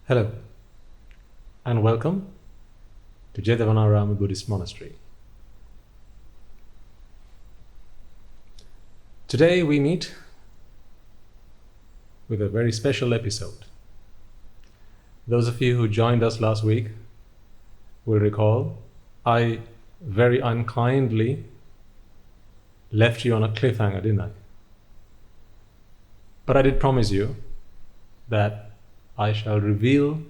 Hello and welcome to Jethavanarama Buddhist Monastery. Today we meet with a very special episode. Those of you who joined us last week will recall I very unkindly left you on a cliffhanger, didn't I? But I did promise you that I shall reveal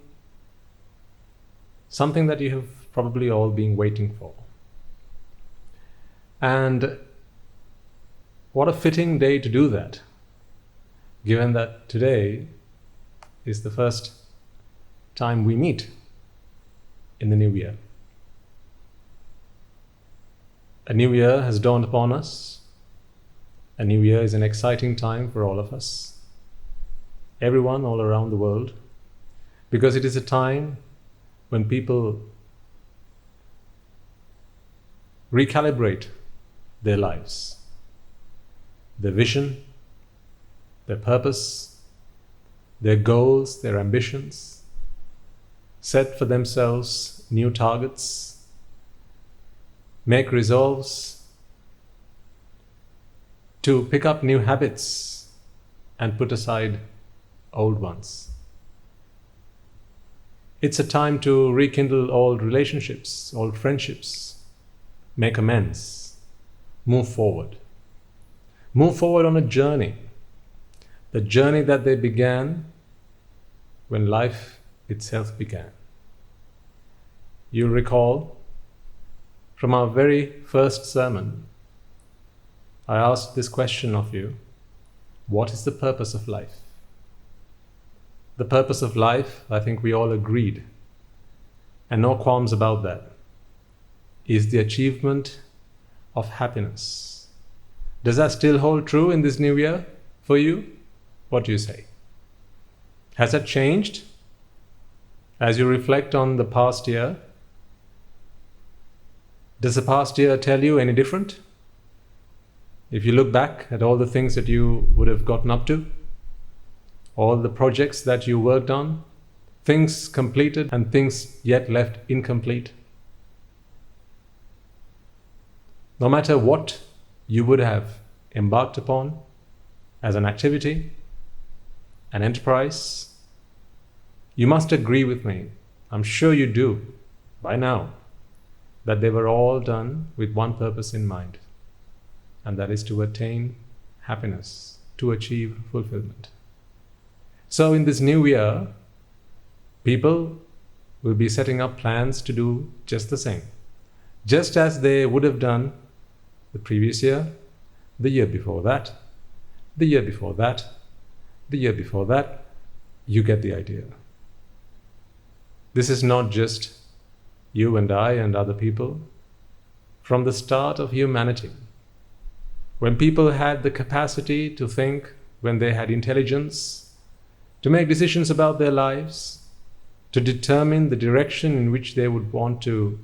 something that you have probably all been waiting for. And what a fitting day to do that, given that today is the first time we meet in the new year. A new year has dawned upon us. A new year is an exciting time for all of us. Everyone all around the world, because it is a time when people recalibrate their lives, their vision, their purpose, their goals, their ambitions, set for themselves new targets, make resolves to pick up new habits and put aside old ones. It's a time to rekindle old relationships, old friendships, make amends, move forward. Move forward on a journey, the journey that they began when life itself began. You'll recall from our very first sermon, I asked this question of you: what is the purpose of life? The purpose of life, I think we all agreed, and no qualms about that, is the achievement of happiness. Does that still hold true in this new year for you? What do you say? Has that changed as you reflect on the past year? Does the past year tell you any different? If you look back at all the things that you would have gotten up to, all the projects that you worked on, things completed and things yet left incomplete. No matter what you would have embarked upon as an activity, an enterprise, you must agree with me, I'm sure you do by now, that they were all done with one purpose in mind, and that is to attain happiness, to achieve fulfillment. So in this new year, people will be setting up plans to do just the same, just as they would have done the previous year, the year before that, the year before that, the year before that. You get the idea. This is not just you and I and other people. From the start of humanity, when people had the capacity to think, when they had intelligence, to make decisions about their lives, to determine the direction in which they would want to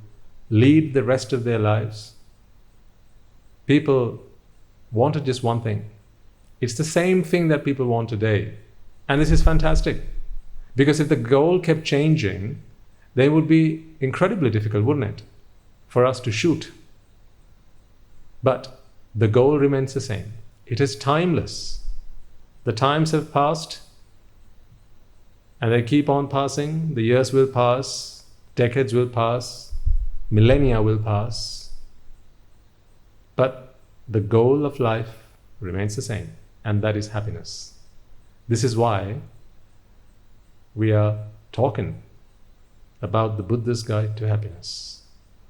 lead the rest of their lives, people wanted just one thing. It's the same thing that people want today. And this is fantastic, because if the goal kept changing, then it would be incredibly difficult, wouldn't it, for us to shoot. But the goal remains the same. It is timeless. The times have passed, and they keep on passing. The years will pass, decades will pass, millennia will pass. But the goal of life remains the same, and that is happiness. This is why we are talking about the Buddha's guide to happiness.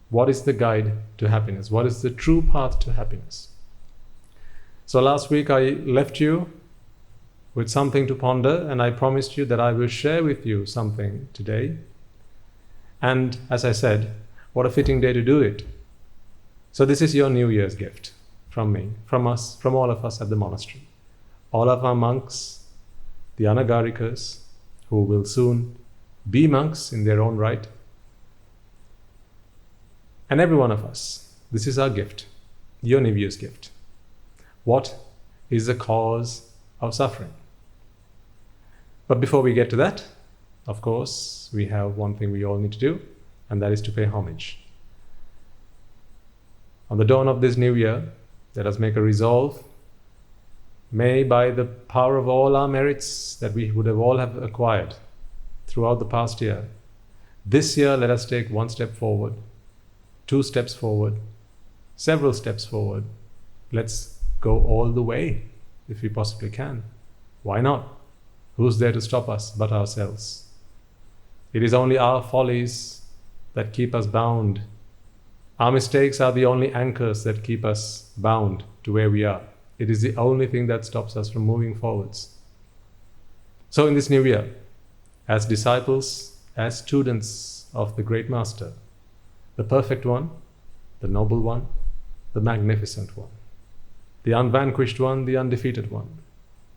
What is the guide to happiness? What is the true path to happiness? So last week I left you with something to ponder, and I promised you that I will share with you something today. And as I said, what a fitting day to do it. So this is your New Year's gift from me, from us, from all of us at the monastery. All of our monks, the Anagarikas, who will soon be monks in their own right, and every one of us. This is our gift, your New Year's gift. What is the cause of suffering? But before we get to that, of course, we have one thing we all need to do, and that is to pay homage. On the dawn of this new year, let us make a resolve. May, by the power of all our merits that we would have all have acquired throughout the past year, this year let us take one step forward, 2 steps forward, several steps forward. Let's go all the way if we possibly can. Why not? Who's there to stop us but ourselves? It is only our follies that keep us bound. Our mistakes are the only anchors that keep us bound to where we are. It is the only thing that stops us from moving forwards. So in this new year, as disciples, as students of the Great Master, the perfect one, the noble one, the magnificent one, the unvanquished one, the undefeated one,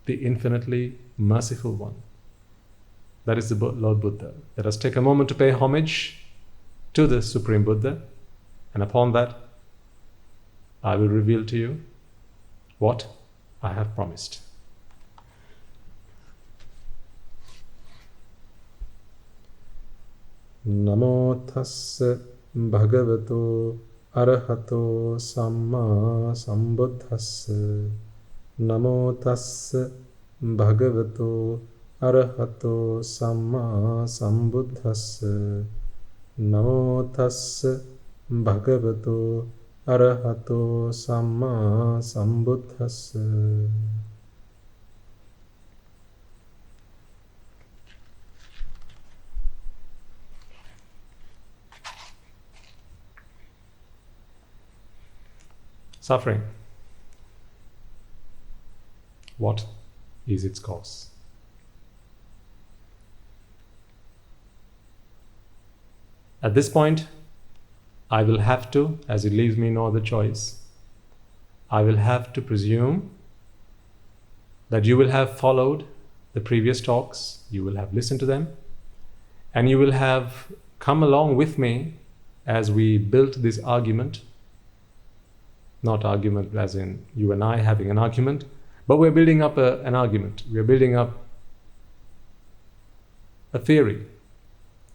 the infinitely merciful one, that is the Lord Buddha. Let us take a moment to pay homage to the Supreme Buddha, and upon that, I will reveal to you what I have promised. Namo tassa bhagavato arahato samma sambuddhassa. Namo tassa bhagavato arahato samma sambuddhassa. Namo tassa bhagavato arahato samma sambuddhassa. Suffering. What is its cause? At this point, I will have to, as it leaves me no other choice, I will have to presume that you will have followed the previous talks, you will have listened to them, and you will have come along with me as we built this argument. Not argument as in you and I having an argument, but we're building up an argument. We're building up a theory.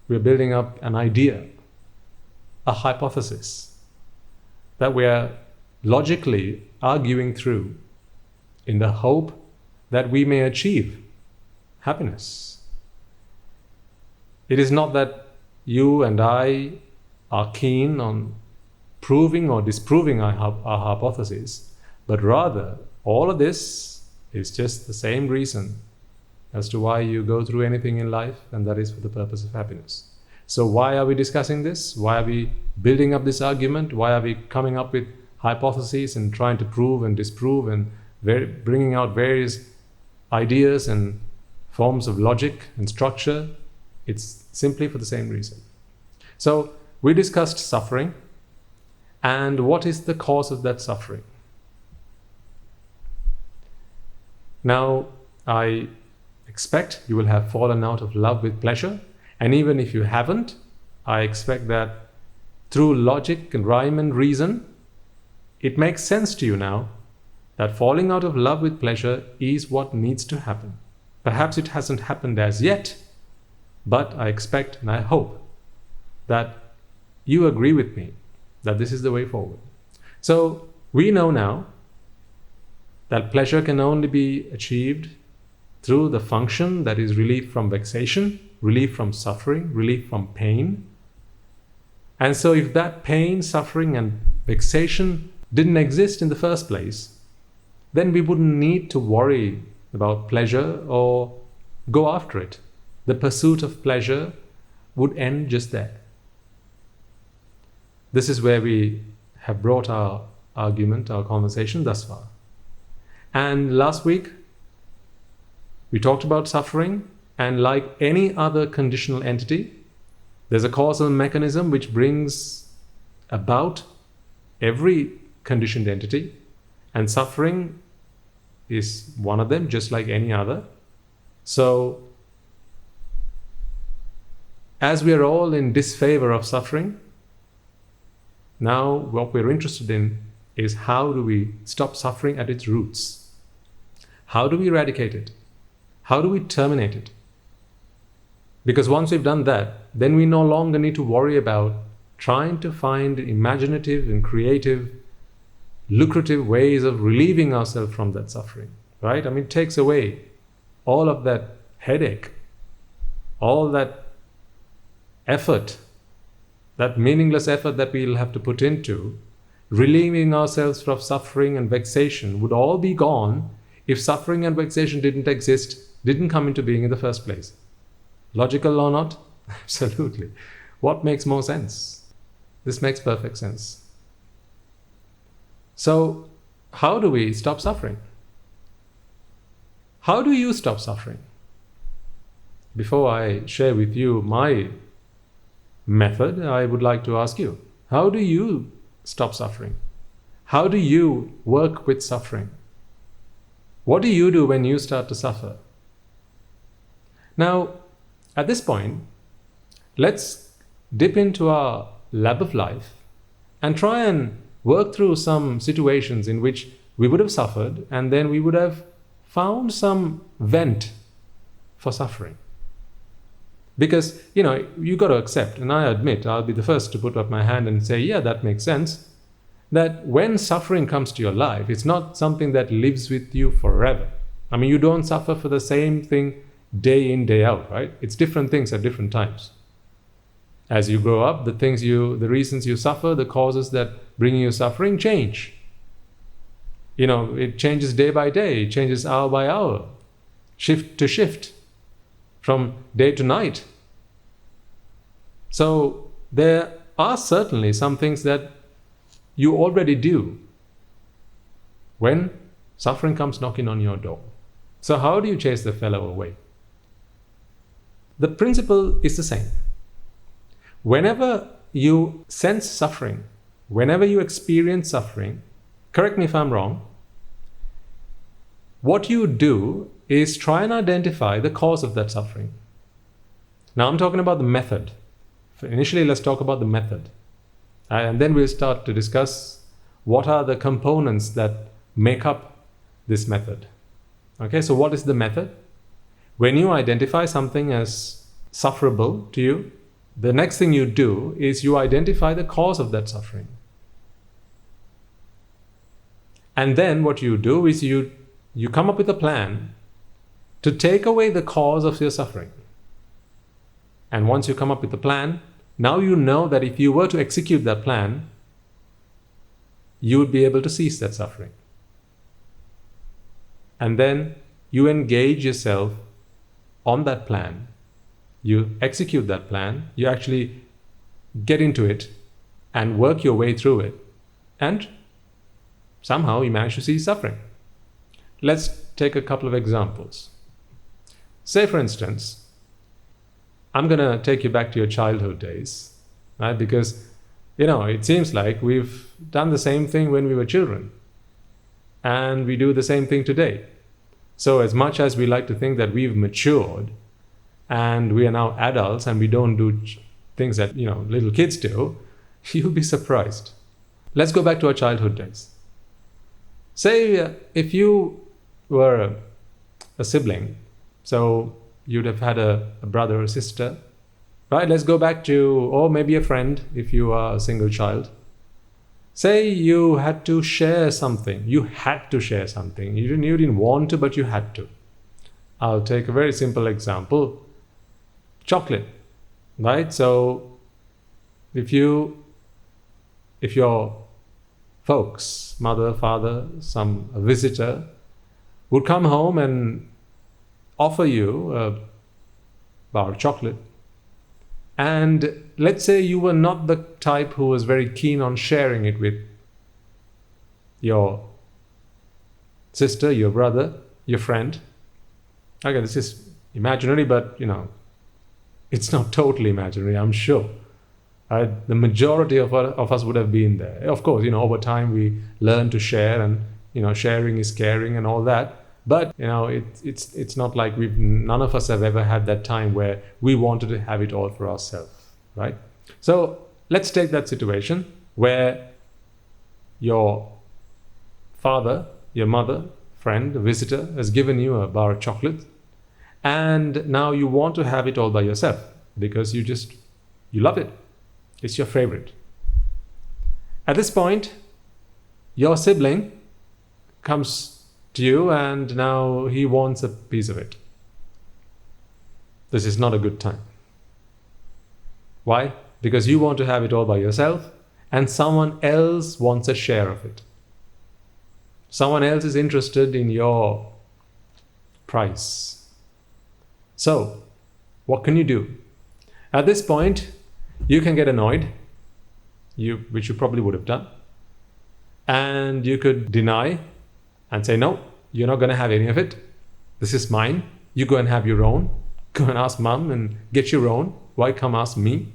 We're building up an idea, a hypothesis that we are logically arguing through in the hope that we may achieve happiness. It is not that you and I are keen on proving or disproving our hypothesis, but rather all of this is just the same reason as to why you go through anything in life, and that is for the purpose of happiness. So why are we discussing this? Why are we building up this argument? Why are we coming up with hypotheses and trying to prove and disprove and bringing out various ideas and forms of logic and structure? It's simply for the same reason. So we discussed suffering and what is the cause of that suffering. Now, I expect you will have fallen out of love with pleasure, and even if you haven't, I expect that through logic and rhyme and reason, it makes sense to you now that falling out of love with pleasure is what needs to happen. Perhaps it hasn't happened as yet, but I expect and I hope that you agree with me that this is the way forward. So we know now that pleasure can only be achieved through the function that is relief from vexation, relief from suffering, relief from pain. And so if that pain, suffering and vexation didn't exist in the first place, then we wouldn't need to worry about pleasure or go after it. The pursuit of pleasure would end just there. This is where we have brought our argument, our conversation thus far. And last week, we talked about suffering, and like any other conditional entity, there's a causal mechanism which brings about every conditioned entity, and suffering is one of them, just like any other. So, as we are all in disfavor of suffering, now what we're interested in is how do we stop suffering at its roots? How do we eradicate it? How do we terminate it? Because once we've done that, then we no longer need to worry about trying to find imaginative and creative, lucrative ways of relieving ourselves from that suffering, right? I mean, it takes away all of that headache, all that effort, that meaningless effort that we'll have to put into relieving ourselves from suffering and vexation would all be gone if suffering and vexation didn't exist, didn't come into being in the first place. Logical or not? Absolutely. What makes more sense? This makes perfect sense. So, how do we stop suffering? How do you stop suffering? Before I share with you my method, I would like to ask you, how do you stop suffering? How do you work with suffering? What do you do when you start to suffer? Now, at this point, let's dip into our lab of life and try and work through some situations in which we would have suffered and then we would have found some vent for suffering. Because, you got to accept, and I admit, I'll be the first to put up my hand and say, yeah, that makes sense, that when suffering comes to your life, it's not something that lives with you forever. I mean, you don't suffer for the same thing day in, day out, right? It's different things at different times. As you grow up, the reasons you suffer, the causes that bring you suffering change. It changes day by day, it changes hour by hour, shift to shift, from day to night. So there are certainly some things that you already do when suffering comes knocking on your door. So how do you chase the fellow away? The principle is the same. Whenever you sense suffering, whenever you experience suffering, correct me if I'm wrong, what you do is try and identify the cause of that suffering. Now I'm talking about the method. Initially, let's talk about the method. And then we'll start to discuss what are the components that make up this method. Okay, so what is the method? When you identify something as sufferable to you, the next thing you do is you identify the cause of that suffering. And then what you do is you come up with a plan to take away the cause of your suffering. And once you come up with a plan, now you know that if you were to execute that plan, you would be able to cease that suffering. And then you engage yourself on that plan. You execute that plan, you actually get into it and work your way through it. And somehow you manage to cease suffering. Let's take a couple of examples. Say, for instance, I'm going to take you back to your childhood days, right? Because, it seems like we've done the same thing when we were children. And we do the same thing today. So as much as we like to think that we've matured and we are now adults and we don't do things that, little kids do, you'll be surprised. Let's go back to our childhood days. Say if you were a sibling, so you'd have had a brother or sister, right? Let's go back to, or maybe a friend if you are a single child. Say you had to share something. You had to share something. You didn't want to, but you had to. I'll take a very simple example. Chocolate, right? So if your folks, mother, father, a visitor, would come home and offer you a bar of chocolate, and let's say you were not the type who was very keen on sharing it with your sister, your brother, your friend. Okay, this is imaginary, but it's not totally imaginary, I'm sure. The majority of us would have been there. Of course, over time we learn to share, and sharing is caring and all that. But it's not like none of us have ever had that time where we wanted to have it all for ourselves, right? So let's take that situation where your father, your mother, friend, a visitor has given you a bar of chocolate, and now you want to have it all by yourself because you love it. It's your favorite. At this point, your sibling comes to you and now he wants a piece of it. This is not a good time. Why? Because you want to have it all by yourself and someone else wants a share of it. Someone else is interested in your price. So, what can you do? At this point, you can get annoyed, which you probably would have done. And you could deny and say, no, you're not going to have any of it. This is mine. You go and have your own. Go and ask mom and get your own. Why come ask me?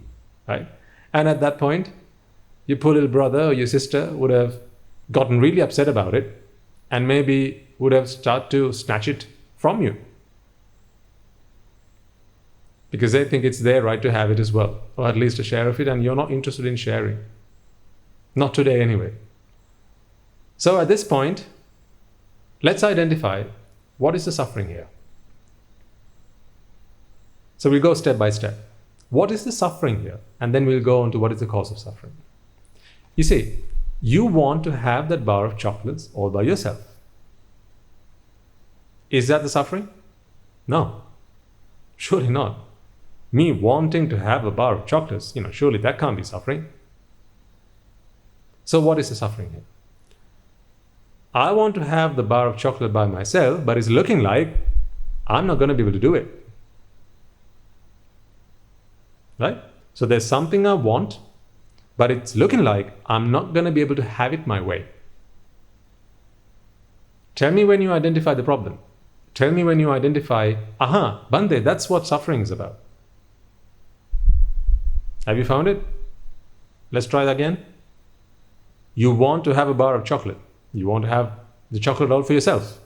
Right? And at that point, your poor little brother or your sister would have gotten really upset about it and maybe would have started to snatch it from you. Because they think it's their right to have it as well, or at least a share of it, and you're not interested in sharing. Not today anyway. So at this point, let's identify what is the suffering here. So we'll go step by step. What is the suffering here? And then we'll go on to what is the cause of suffering. You see, you want to have that bar of chocolates all by yourself. Is that the suffering? No, surely not. Me wanting to have a bar of chocolates, surely that can't be suffering. So what is the suffering here? I want to have the bar of chocolate by myself, but it's looking like I'm not going to be able to do it. Right? So there's something I want, but it's looking like I'm not going to be able to have it my way. Tell me when you identify the problem. Tell me when you identify, Bande, that's what suffering is about. Have you found it? Let's try that again. You want to have a bar of chocolate. You want to have the chocolate all for yourself.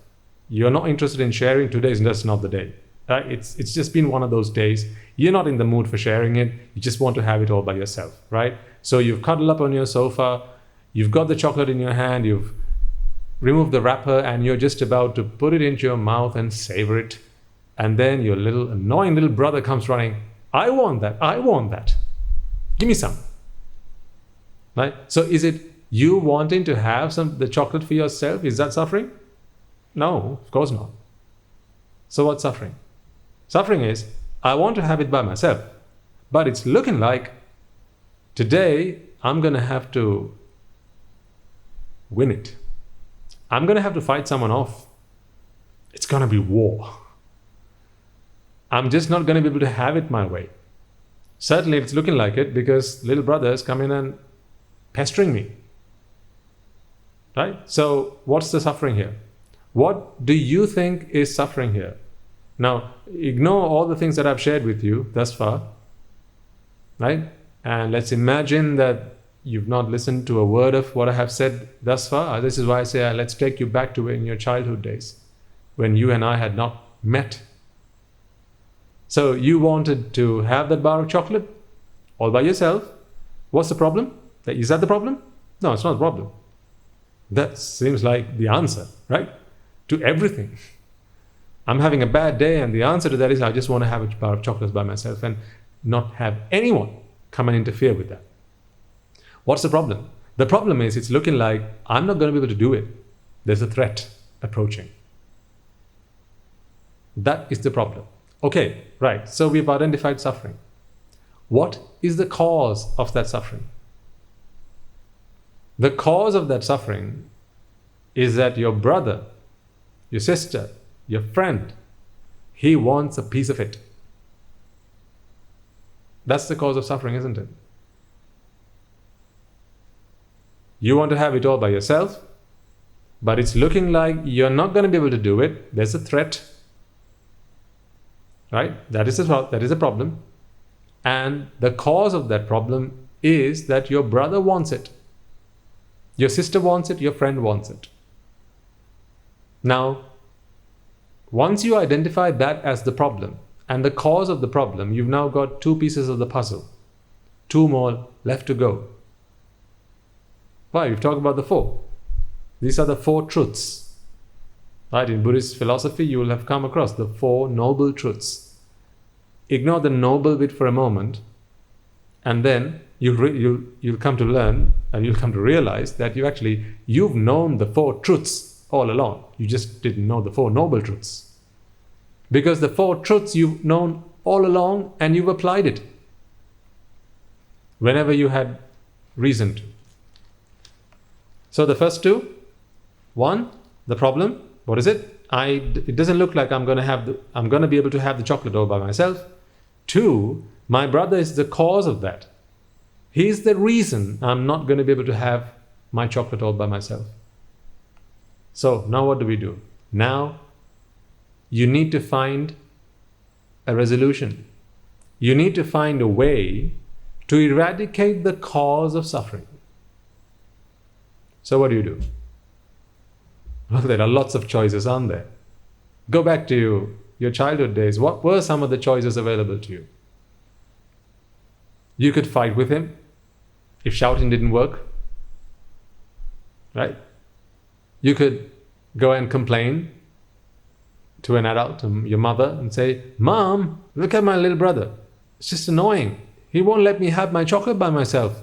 You're not interested in sharing. Today's just not the day. Right? It's just been one of those days. You're not in the mood for sharing it. You just want to have it all by yourself, right? So you've cuddled up on your sofa. You've got the chocolate in your hand. You've removed the wrapper and you're just about to put it into your mouth and savor it. And then your little annoying little brother comes running. I want that. I want that. Give me some. Right? So is it you wanting to have the chocolate for yourself? Is that suffering? No, of course not. So what's suffering? Suffering is, I want to have it by myself, but it's looking like today I'm going to have to win it. I'm going to have to fight someone off. It's going to be war. I'm just not going to be able to have it my way. Certainly it's looking like it because little brothers come in and pestering me. Right? So what's the suffering here? What do you think is suffering here? Now, ignore all the things that I've shared with you thus far. Right? And let's imagine that you've not listened to a word of what I have said thus far. This is why I say, let's take you back to in your childhood days when you and I had not met. So you wanted to have that bar of chocolate all by yourself. What's the problem? Is that the problem? No, it's not the problem. That seems like the answer, right? To everything. I'm having a bad day and the answer to that is I just want to have a bar of chocolates by myself and not have anyone come and interfere with that. What's the problem? The problem is it's looking like I'm not going to be able to do it. There's a threat approaching. That is the problem. Okay, right. So we've identified suffering. What is the cause of that suffering? The cause of that suffering is that your brother, your sister, your friend, he wants a piece of it. That's the cause of suffering, isn't it? You want to have it all by yourself, but it's looking like you're not going to be able to do it. There's a threat. Right? That is a problem. And the cause of that problem is that your brother wants it. Your sister wants it, your friend wants it. Now, once you identify that as the problem and the cause of the problem, you've now got 2 pieces of the puzzle. 2 more left to go. Why? We've talked about the 4. These are the 4 truths. Right? In Buddhist philosophy, you will have come across the Four Noble Truths. Ignore the noble bit for a moment, and then you'll come to learn, and you'll come to realize that you've known the Four Truths all along. You just didn't know the Four Noble Truths. Because the Four Truths you've known all along, and you've applied it whenever you had reason to. So the first two, one, the problem, what is it? It doesn't look like I'm going to be able to have the chocolate all by myself. Two, my brother is the cause of that. He's the reason I'm not going to be able to have my chocolate all by myself. So now what do? Now you need to find a resolution. You need to find a way to eradicate the cause of suffering. So what do? Well, there are lots of choices, aren't there? Go back to your childhood days. What were some of the choices available to you? You could fight with him if shouting didn't work, right? You could go and complain to an adult, your mother, and say, "Mom, look at my little brother. It's just annoying. He won't let me have my chocolate by myself.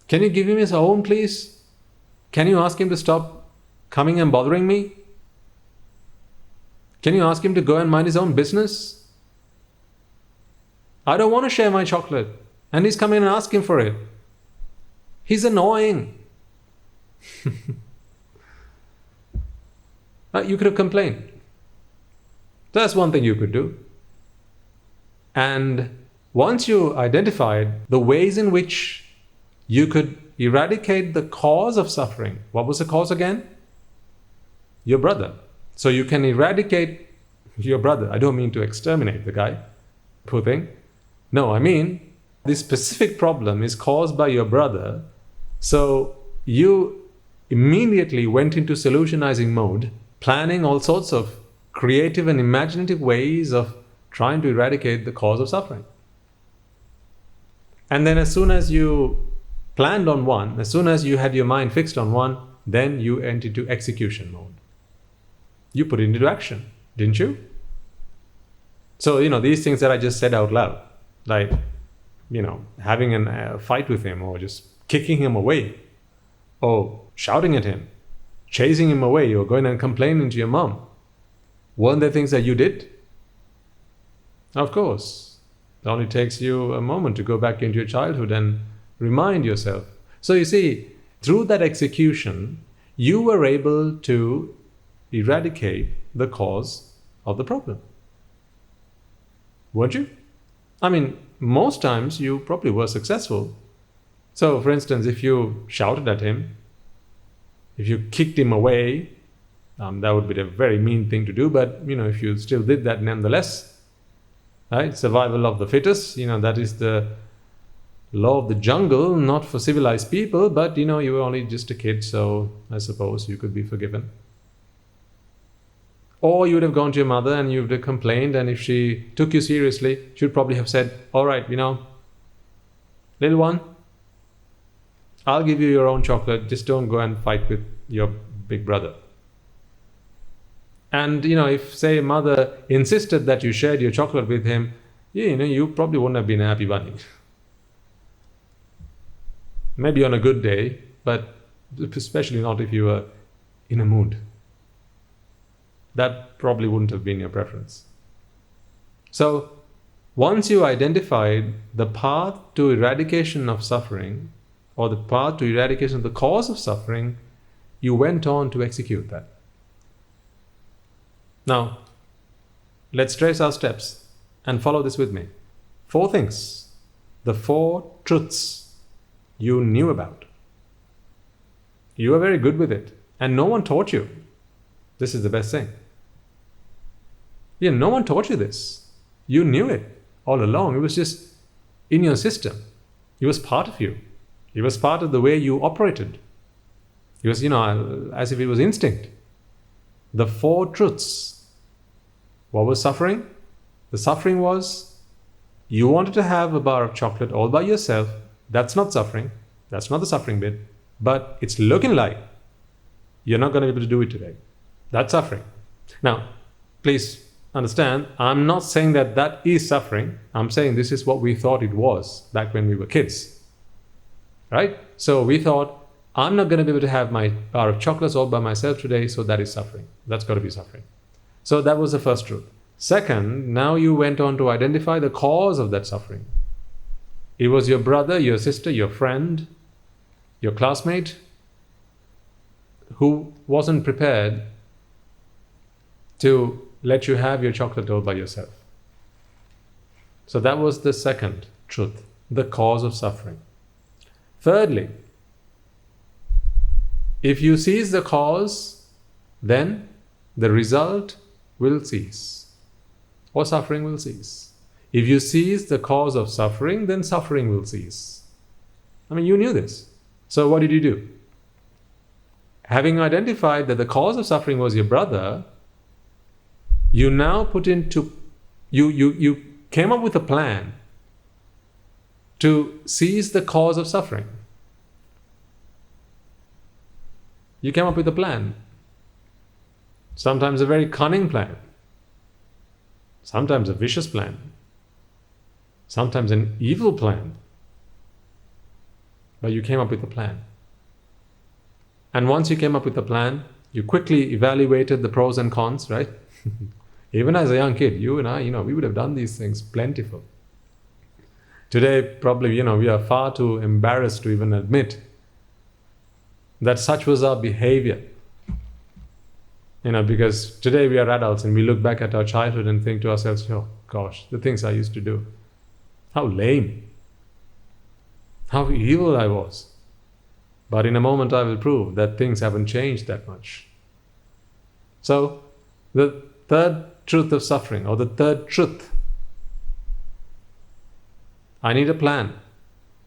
Can you give him his own, please? Can you ask him to stop coming and bothering me? Can you ask him to go and mind his own business? I don't want to share my chocolate, and he's coming and asking for it. He's annoying." You could have complained. That's one thing you could do. And once you identified the ways in which you could eradicate the cause of suffering, what was the cause again? Your brother. So you can eradicate your brother. I don't mean to exterminate the guy, poor thing. No, I mean this specific problem is caused by your brother. So you immediately went into solutionizing mode, planning all sorts of creative and imaginative ways of trying to eradicate the cause of suffering. And then as soon as you planned on one, as soon as you had your mind fixed on one, then you entered into execution mode. You put it into action, didn't you? So, these things that I just said out loud, like, having a fight with him, or just kicking him away, or shouting at him, chasing him away, or going and complaining to your mom, weren't there things that you did? Of course. It only takes you a moment to go back into your childhood and remind yourself. So you see, through that execution, you were able to eradicate the cause of the problem. Weren't you? I mean, most times you probably were successful. So, for instance, if you shouted at him, if you kicked him away, that would be a very mean thing to do, but, if you still did that nonetheless, right? Survival of the fittest, that is the law of the jungle, not for civilized people, but, you were only just a kid, so I suppose you could be forgiven. Or you would have gone to your mother and you would have complained, and if she took you seriously, she would probably have said, "All right, little one, I'll give you your own chocolate, just don't go and fight with your big brother." And, if, say, mother insisted that you shared your chocolate with him, you probably wouldn't have been a happy bunny. Maybe on a good day, but especially not if you were in a mood. That probably wouldn't have been your preference. So, once you identified the path to eradication of suffering, or the path to eradication of the cause of suffering, you went on to execute that. Now, let's trace our steps and follow this with me. 4 things. The 4 truths you knew about. You were very good with it, and no one taught you. This is the best thing. No one taught you this. You knew it all along. It was just in your system. It was part of you. It was part of the way you operated. It was, as if it was instinct. The 4 truths. What was suffering? The suffering was you wanted to have a bar of chocolate all by yourself. That's not suffering. That's not the suffering bit. But it's looking like you're not going to be able to do it today. That's suffering. Now, please understand, I'm not saying that that is suffering. I'm saying this is what we thought it was back when we were kids. Right? So we thought, I'm not going to be able to have my bar of chocolates all by myself today, so that is suffering. That's got to be suffering. So that was the first truth. Second, now you went on to identify the cause of that suffering. It was your brother, your sister, your friend, your classmate who wasn't prepared to let you have your chocolate all by yourself. So that was the second truth, the cause of suffering. Thirdly, if you cease the cause, then the result will cease, or suffering will cease. If you cease the cause of suffering, then suffering will cease. I mean, you knew this. So what did you do? Having identified that the cause of suffering was your brother, you now put into, you came up with a plan to cease the cause of suffering. You came up with a plan. Sometimes a very cunning plan. Sometimes a vicious plan. Sometimes an evil plan. But you came up with a plan. And once you came up with a plan, you quickly evaluated the pros and cons, right? Even as a young kid, you and I, we would have done these things plentiful. Today, probably, we are far too embarrassed to even admit that such was our behavior. Because today we are adults and we look back at our childhood and think to ourselves, oh gosh, the things I used to do. How lame. How evil I was. But in a moment I will prove that things haven't changed that much. So, the third truth of suffering, or the third truth, I need a plan.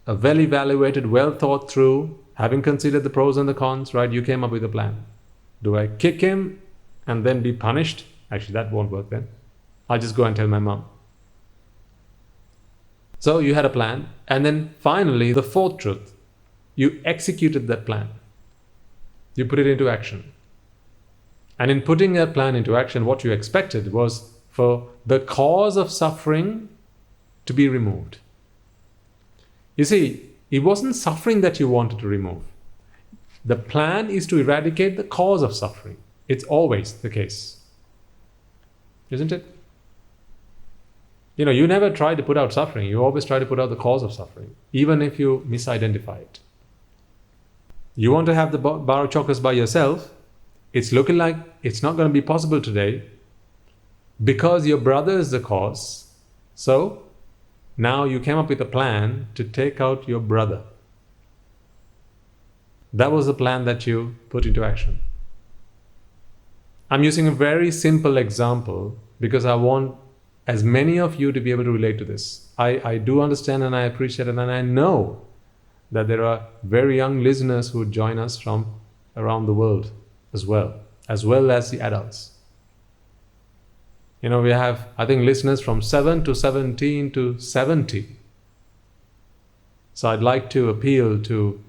A well evaluated, well thought through, having considered the pros and the cons, right? You came up with a plan. Do I kick him and then be punished? Actually, that won't work then. I'll just go and tell my mom. So you had a plan. And then finally, the fourth truth, you executed that plan. You put it into action. And in putting that plan into action, what you expected was for the cause of suffering to be removed. You see, it wasn't suffering that you wanted to remove. The plan is to eradicate the cause of suffering. It's always the case. Isn't it? You never try to put out suffering. You always try to put out the cause of suffering, even if you misidentify it. You want to have the bar of chocolates by yourself. It's looking like it's not going to be possible today because your brother is the cause. So now you came up with a plan to take out your brother. That was the plan that you put into action. I'm using a very simple example because I want as many of you to be able to relate to this. I do understand and I appreciate it, and I know that there are very young listeners who join us from around the world as well as the adults. We have, I think, listeners from 7 to 17 to 70. So I'd like to appeal to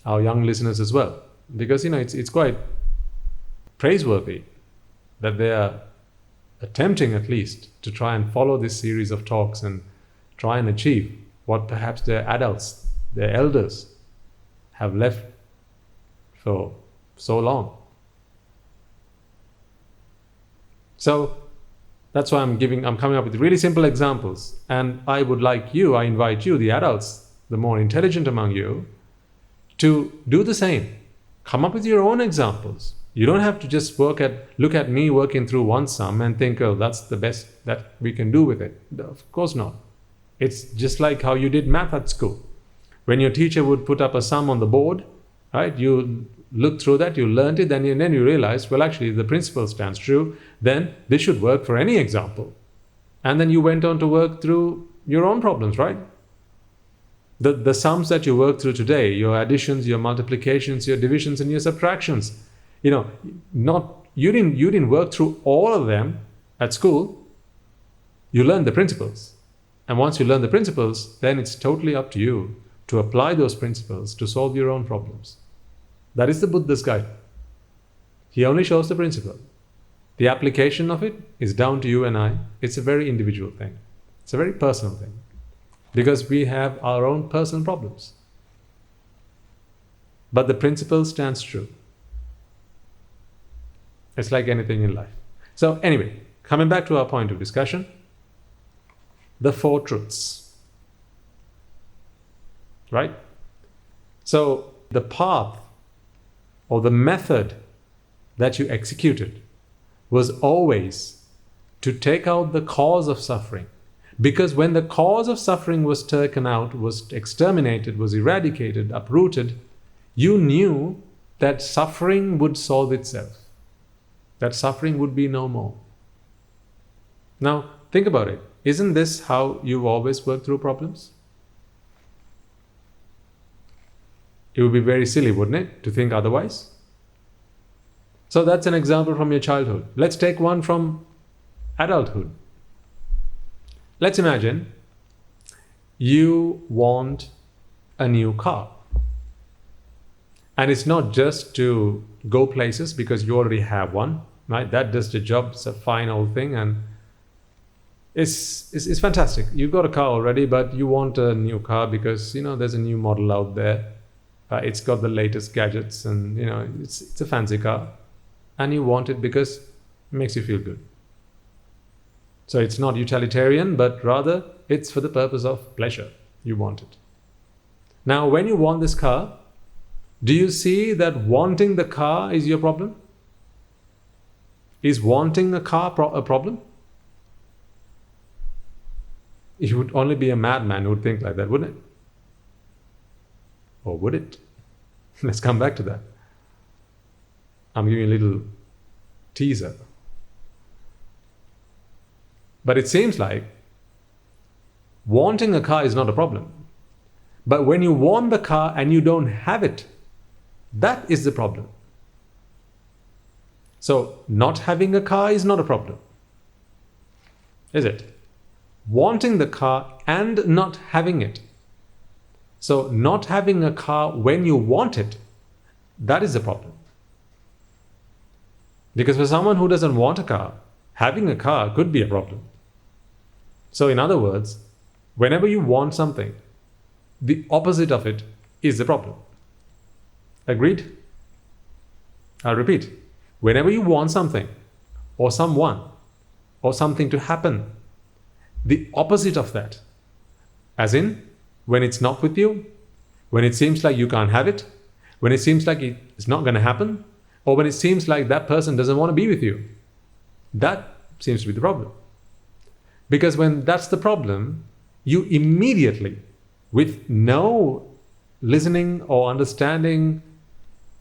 our young listeners as well, because it's quite praiseworthy that they are attempting at least to try and follow this series of talks and try and achieve what perhaps their adults, their elders have left for so long. So that's why I'm coming up with really simple examples, and I invite you, the adults, the more intelligent among you, to do the same. Come up with your own examples. You don't have to just look at me working through one sum and think, oh, that's the best that we can do with it. Of course not. It's just like how you did math at school. When your teacher would put up a sum on the board, right? You looked through that, you learned it, then you realized, well, actually, the principle stands true. Then this should work for any example. And then you went on to work through your own problems, right? The sums that you work through today, your additions, your multiplications, your divisions, and your subtractions, you didn't work through all of them at school. You learned the principles. And once you learn the principles, then it's totally up to you to apply those principles to solve your own problems. That is the Buddha's guide. He only shows the principle. The application of it is down to you and I. It's a very individual thing. It's a very personal thing. Because we have our own personal problems. But the principle stands true. It's like anything in life. So anyway, coming back to our point of discussion, the four truths. Right? So the path or the method that you executed was always to take out the cause of suffering. Because when the cause of suffering was taken out, was exterminated, was eradicated, uprooted, you knew that suffering would solve itself. That suffering would be no more. Now, think about it. Isn't this how you've always worked through problems? It would be very silly, wouldn't it, to think otherwise? So that's an example from your childhood. Let's take one from adulthood. Let's imagine you want a new car. And it's not just to go places because you already have one, right? That does the job. It's a fine old thing and it's fantastic. You've got a car already, but you want a new car because, there's a new model out there. It's got the latest gadgets and, it's a fancy car. And you want it because it makes you feel good. So it's not utilitarian, but rather it's for the purpose of pleasure. You want it. Now, when you want this car, do you see that wanting the car is your problem? Is wanting a car a problem? You would only be a madman who would think like that, wouldn't it? Or would it? Let's come back to that. I'm giving you a little teaser. But it seems like wanting a car is not a problem. But when you want the car and you don't have it, that is the problem. So not having a car is not a problem, is it? Wanting the car and not having it. So not having a car when you want it, that is the problem. Because for someone who doesn't want a car, having a car could be a problem. So in other words, whenever you want something, the opposite of it is the problem. Agreed? I'll repeat. Whenever you want something, or someone, or something to happen, the opposite of that, as in, when it's not with you, when it seems like you can't have it, when it seems like it's not going to happen, or when it seems like that person doesn't want to be with you, that seems to be the problem. Because when that's the problem, you immediately, with no listening or understanding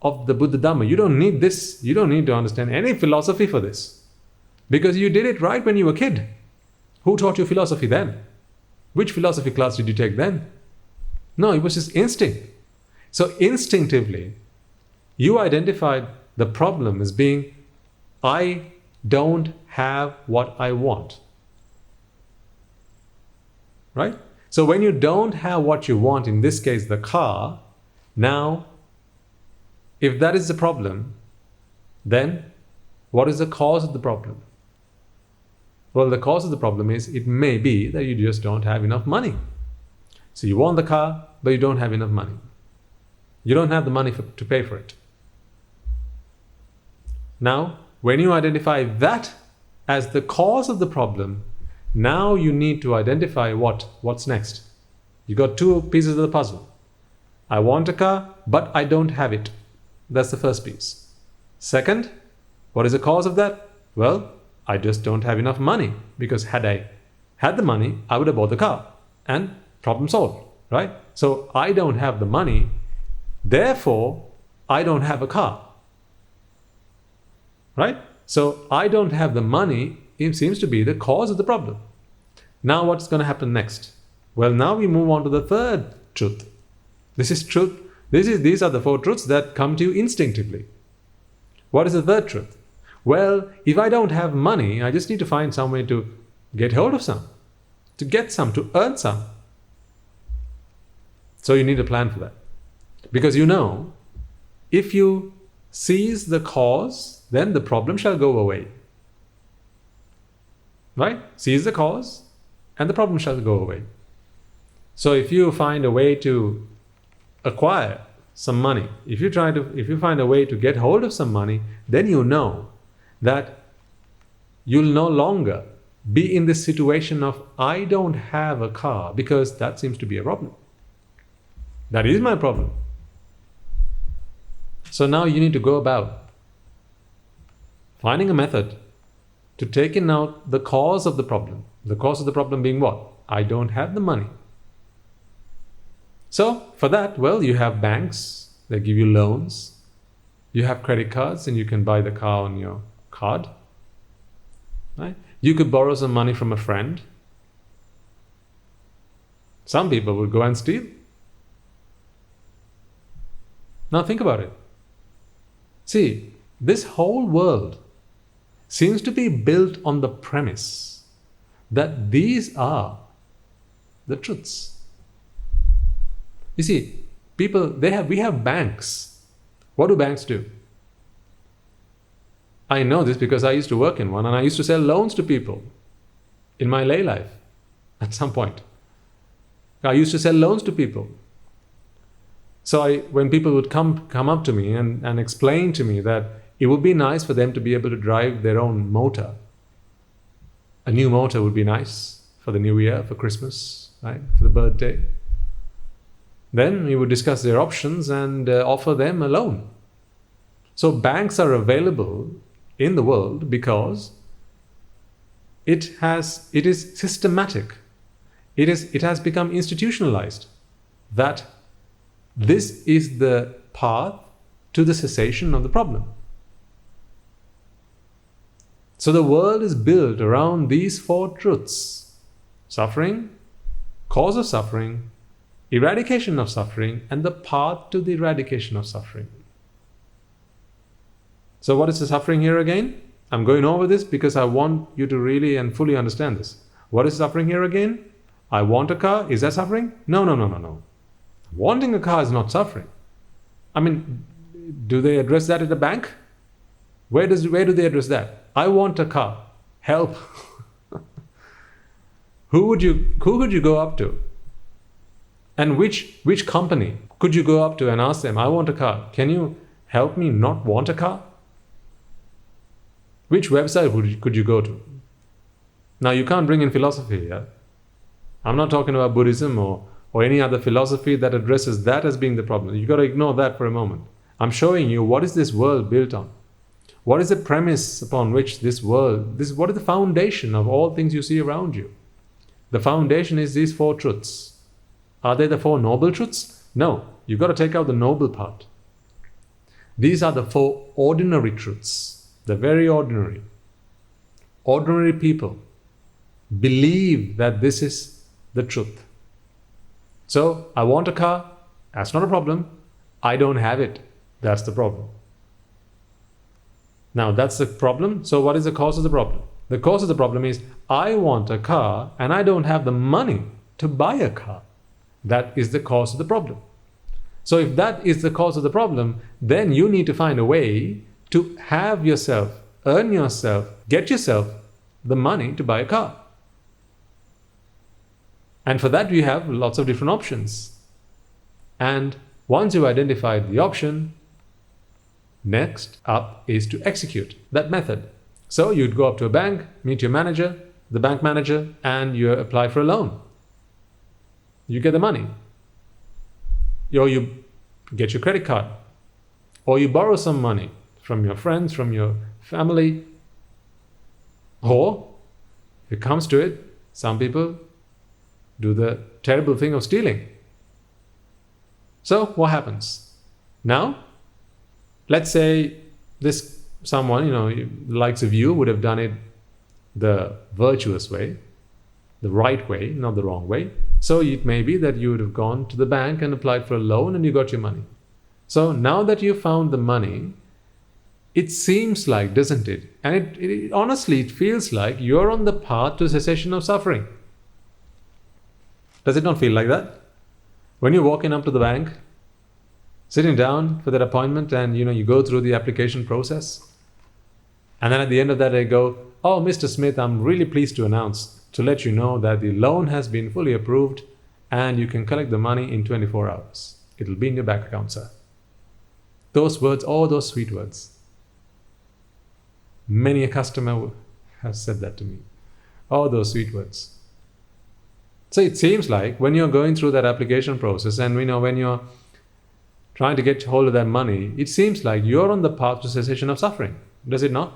of the Buddha Dhamma, you don't need this, you don't need to understand any philosophy for this. Because you did it right when you were a kid. Who taught you philosophy then? Which philosophy class did you take then? No, it was just instinct. So instinctively, you identified the problem as being, I don't have what I want. Right? So when you don't have what you want, in this case the car, now if that is the problem, then what is the cause of the problem? Well, the cause of the problem is it may be that you just don't have enough money. So you want the car, but you don't have enough money. You don't have the money to pay for it. Now, when you identify that as the cause of the problem, now you need to identify what's next. You got two pieces of the puzzle. I want a car, but I don't have it. That's the first piece. Second, what is the cause of that? Well, I just don't have enough money, because had I had the money, I would have bought the car and problem solved, right? So I don't have the money, therefore I don't have a car, right? So I don't have the money, it seems to be the cause of the problem. Now what's going to happen next? Well, now we move on to the third truth. This is truth. These are the four truths that come to you instinctively. What is the third truth? Well, if I don't have money, I just need to find some way to get hold of some, to get some, to earn some. So you need a plan for that. Because if you seize the cause, then the problem shall go away. Right? Cease the cause and the problem shall go away. So if you find a way to acquire some money, if you find a way to get hold of some money, then you know that you'll no longer be in this situation of, I don't have a car, because that seems to be a problem. That is my problem. So now you need to go about finding a method to taking out the cause of the problem. The cause of the problem being what? I don't have the money. So for that, well, you have banks, they give you loans. You have credit cards and you can buy the car on your card. Right? You could borrow some money from a friend. Some people would go and steal. Now think about it. See, this whole world seems to be built on the premise that these are the truths. You see, we have banks. What do banks do? I know this because I used to work in one and I used to sell loans to people in my lay life at some point. I used to sell loans to people. So when people would come up to me and explain to me that it would be nice for them to be able to drive their own motor. A new motor would be nice for the new year, for Christmas, right? For the birthday. Then we would discuss their options and offer them a loan. So banks are available in the world because it is systematic. It has become institutionalized that this is the path to the cessation of the problem. So the world is built around these four truths: suffering, cause of suffering, eradication of suffering, and the path to the eradication of suffering. So what is the suffering here again? I'm going over this because I want you to really and fully understand this. What is suffering here again? I want a car. Is that suffering? No. Wanting a car is not suffering. I mean, do they address that at the bank? Where do they address that? I want a car. Help. Who could you go up to? And which company could you go up to and ask them, I want a car. Can you help me not want a car? Which website could you go to? Now you can't bring in philosophy, yeah? I'm not talking about Buddhism or any other philosophy that addresses that as being the problem. You've got to ignore that for a moment. I'm showing you what is this world built on. What is the premise upon which what is the foundation of all things you see around you? The foundation is these four truths. Are they the four noble truths? No, you've got to take out the noble part. These are the four ordinary truths, the very ordinary. Ordinary people believe that this is the truth. So, I want a car, that's not a problem. I don't have it, that's the problem. Now, that's the problem. So, what is the cause of the problem? The cause of the problem is, I want a car and I don't have the money to buy a car. That is the cause of the problem. So, if that is the cause of the problem, then you need to find a way to have yourself, earn yourself, get yourself the money to buy a car. And for that, you have lots of different options. And once you've identified the option, next up is to execute that method. So you'd go up to a bank, meet your manager, the bank manager, and you apply for a loan. You get the money. Or you get your credit card. Or you borrow some money from your friends, from your family. Or, if it comes to it, some people do the terrible thing of stealing. So what happens? Now, let's say this someone, the likes of you, would have done it the virtuous way, the right way, not the wrong way. So it may be that you would have gone to the bank and applied for a loan and you got your money. So now that you found the money, it seems like, doesn't it? And it honestly, it feels like you're on the path to cessation of suffering. Does it not feel like that? When you're walking up to the bank, sitting down for that appointment and you go through the application process, and then at the end of that they go, "Oh, Mr. Smith, I'm really pleased to announce, to let you know that the loan has been fully approved and you can collect the money in 24 hours. It'll be in your bank account, sir." Those words, oh, those sweet words. Many a customer has said that to me. Oh, those sweet words. So it seems like when you're going through that application process and when you're trying to get hold of that money, it seems like you're on the path to cessation of suffering. Does it not?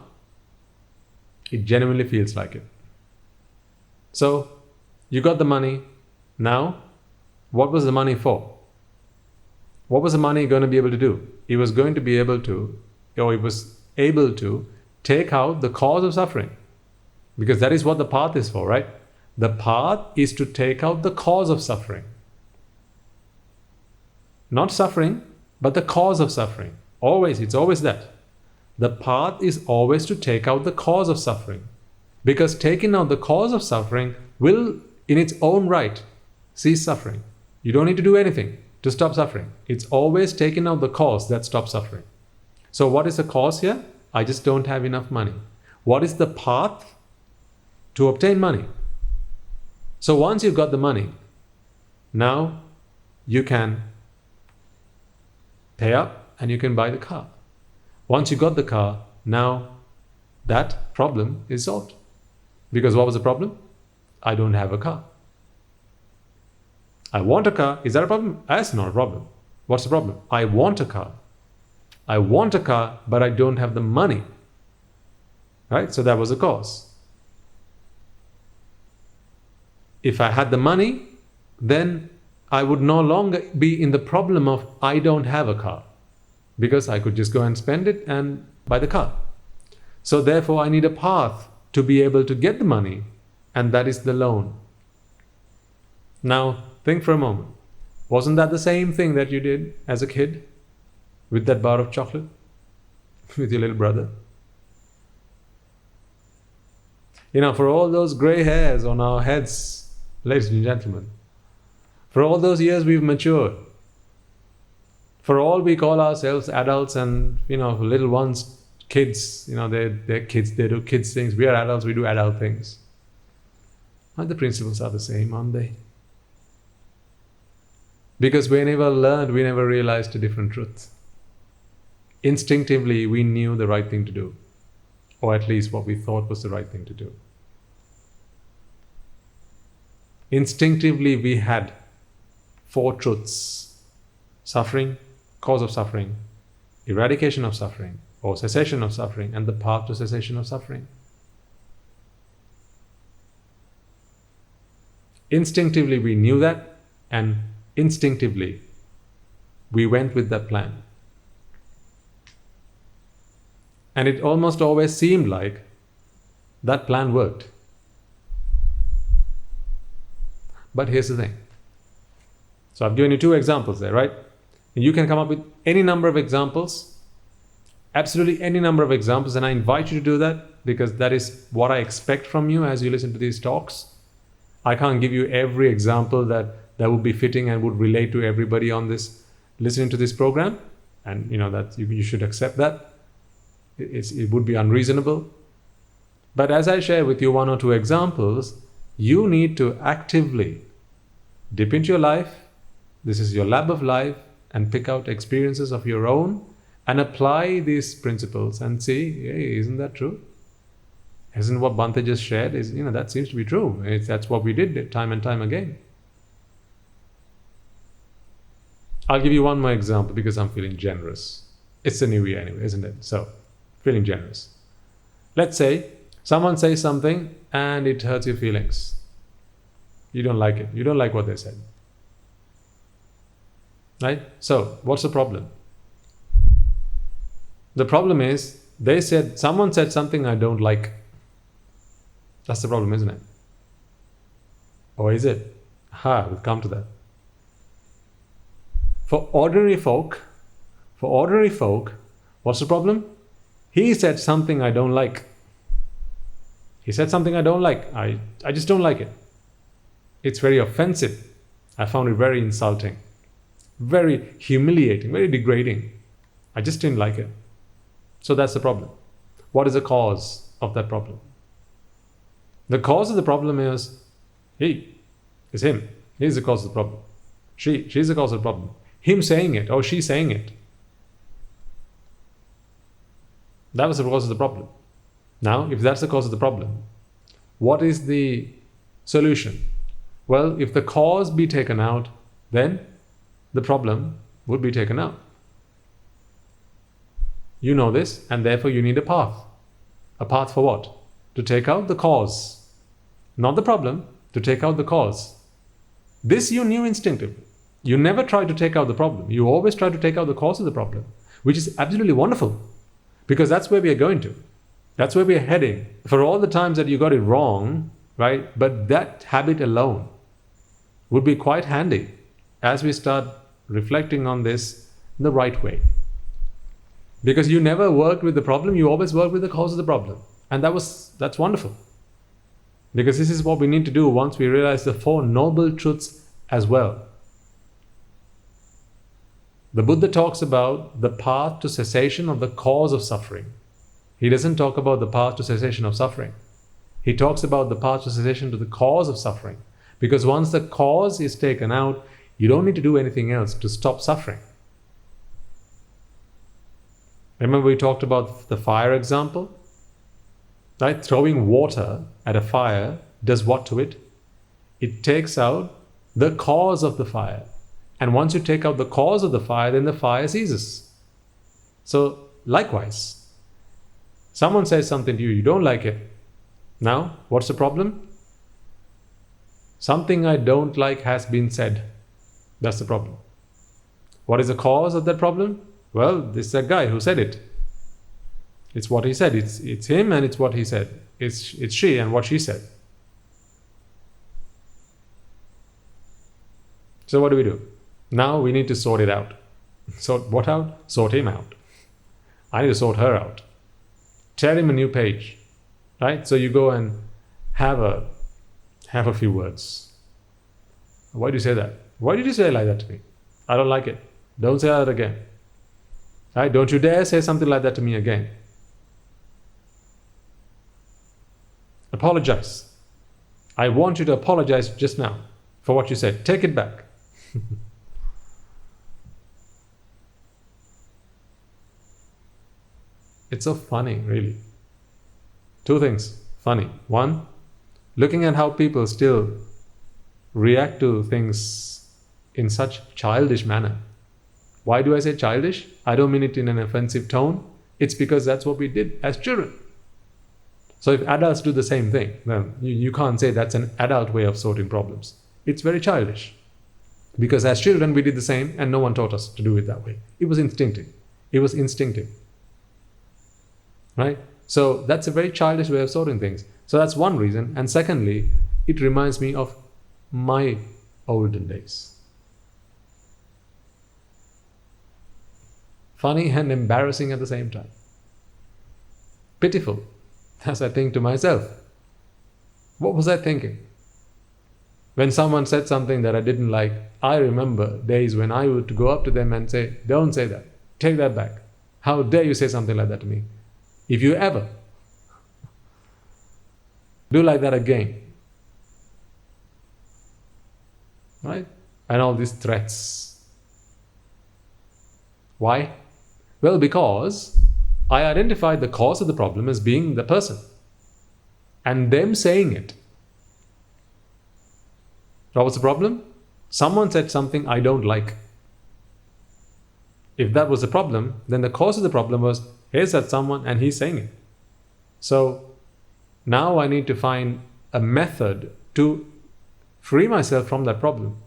It genuinely feels like it. So you got the money. Now, what was the money for? What was the money going to be able to do? It was going to be able to, or it was able to take out the cause of suffering. Because that is what the path is for, right? The path is to take out the cause of suffering. Not suffering, but the cause of suffering. Always, it's always that. The path is always to take out the cause of suffering. Because taking out the cause of suffering will, in its own right, cease suffering. You don't need to do anything to stop suffering. It's always taking out the cause that stops suffering. So what is the cause here? I just don't have enough money. What is the path to obtain money? So once you've got the money, now you can pay up and you can buy the car. Once you got the car, now that problem is solved. Because what was the problem? I don't have a car. I want a car. Is that a problem? That's not a problem. What's the problem? I want a car. I want a car, but I don't have the money. Right? So that was the cause. If I had the money, then I would no longer be in the problem of I don't have a car. Because I could just go and spend it and buy the car. So therefore I need a path to be able to get the money, and that is the loan. Now think for a moment. Wasn't that the same thing that you did as a kid with that bar of chocolate with your little brother? For all those gray hairs on our heads, ladies and gentlemen, for all those years we've matured, for all we call ourselves adults and, little ones, kids, they're kids, they do kids things. We are adults, we do adult things. And the principles are the same, aren't they? Because we never learned, we never realized a different truth. Instinctively, we knew the right thing to do, or at least what we thought was the right thing to do. Instinctively, we had 4 truths: suffering, cause of suffering, eradication of suffering, or cessation of suffering, and the path to cessation of suffering. Instinctively, we knew that, and instinctively, we went with that plan. And it almost always seemed like that plan worked. But here's the thing. So I've given you 2 examples there, right? And you can come up with any number of examples, absolutely any number of examples, and I invite you to do that because that is what I expect from you as you listen to these talks. I can't give you every example that would be fitting and would relate to everybody on this, listening to this program, and that you should accept that. It would be unreasonable. But as I share with you 1 or 2 examples, you need to actively dip into your life. This is your lab of life, and pick out experiences of your own and apply these principles and see, hey, isn't that true? Isn't what Bhante just shared, that seems to be true. That's what we did time and time again. I'll give you 1 more example because I'm feeling generous. It's the new year anyway, isn't it? So, feeling generous. Let's say someone says something and it hurts your feelings. You don't like it. You don't like what they said. Right? So, what's the problem? The problem is, someone said something I don't like. That's the problem, isn't it? Or is it? We'll come to that. For ordinary folk, what's the problem? He said something I don't like. He said something I don't like. I just don't like it. It's very offensive. I found it very insulting, very humiliating, very degrading. I just didn't like it. So that's the problem. What is the cause of that problem? The cause of the problem is him. He's the cause of the problem. She's the cause of the problem. Him saying it or she saying it. That was the cause of the problem. Now, if that's the cause of the problem, what is the solution? Well, if the cause be taken out, then the problem would be taken out. You know this, and therefore you need a path. A path for what? To take out the cause. Not the problem, to take out the cause. This you knew instinctively. You never tried to take out the problem. You always try to take out the cause of the problem, which is absolutely wonderful, because that's where we are going to. That's where we are heading. For all the times that you got it wrong, right? But that habit alone would be quite handy as we start reflecting on this in the right way. Because you never worked with the problem, you always worked with the cause of the problem. And that's wonderful. Because this is what we need to do once we realize the Four Noble Truths as well. The Buddha talks about the path to cessation of the cause of suffering. He doesn't talk about the path to cessation of suffering. He talks about the path to cessation to the cause of suffering. Because once the cause is taken out, you don't need to do anything else to stop suffering. Remember we talked about the fire example? Right? Throwing water at a fire does what to it? It takes out the cause of the fire. And once you take out the cause of the fire, then the fire ceases. So, likewise, someone says something to you, you don't like it. Now, what's the problem? Something I don't like has been said. That's the problem. What is the cause of that problem? Well, this is a guy who said it. It's what he said. It's him and it's what he said. It's she and what she said. So what do? Now we need to sort it out. Sort what out? Sort him out. I need to sort her out. Tear him a new page. Right? So you go and have a few words. Why do you say that? Why did you say it like that to me? I don't like it. Don't say that again. Right? Don't you dare say something like that to me again. Apologize. I want you to apologize just now for what you said. Take it back. It's so funny, really. Two things funny. One, looking at how people still react to things in such childish manner. Why do I say childish? I don't mean it in an offensive tone. It's because that's what we did as children. So if adults do the same thing, then you can't say that's an adult way of sorting problems. It's very childish. Because as children we did the same and no one taught us to do it that way. It was instinctive. Right? So that's a very childish way of sorting things. So that's one reason. And secondly, it reminds me of my olden days. Funny and embarrassing at the same time. Pitiful, as I think to myself. What was I thinking? When someone said something that I didn't like, I remember days when I would go up to them and say, don't say that. Take that back. How dare you say something like that to me? If you ever do like that again, right? And all these threats. Why? Well, because I identified the cause of the problem as being the person and them saying it. What was the problem? Someone said something I don't like. If that was the problem, then the cause of the problem was, here's that someone and he's saying it. So now I need to find a method to free myself from that problem.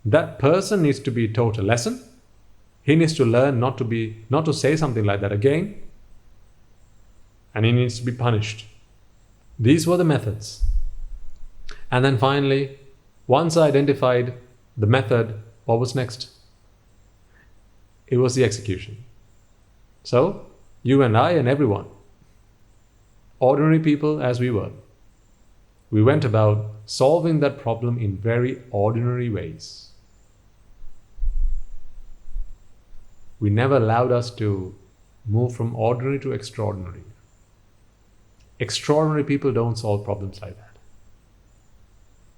That person needs to be taught a lesson. He needs to learn not to say something like that again. And he needs to be punished. These were the methods. And then finally, once I identified the method, what was next? It was the execution. So, you and I and everyone, ordinary people as we were, we went about solving that problem in very ordinary ways. We never allowed us to move from ordinary to extraordinary. Extraordinary people don't solve problems like that.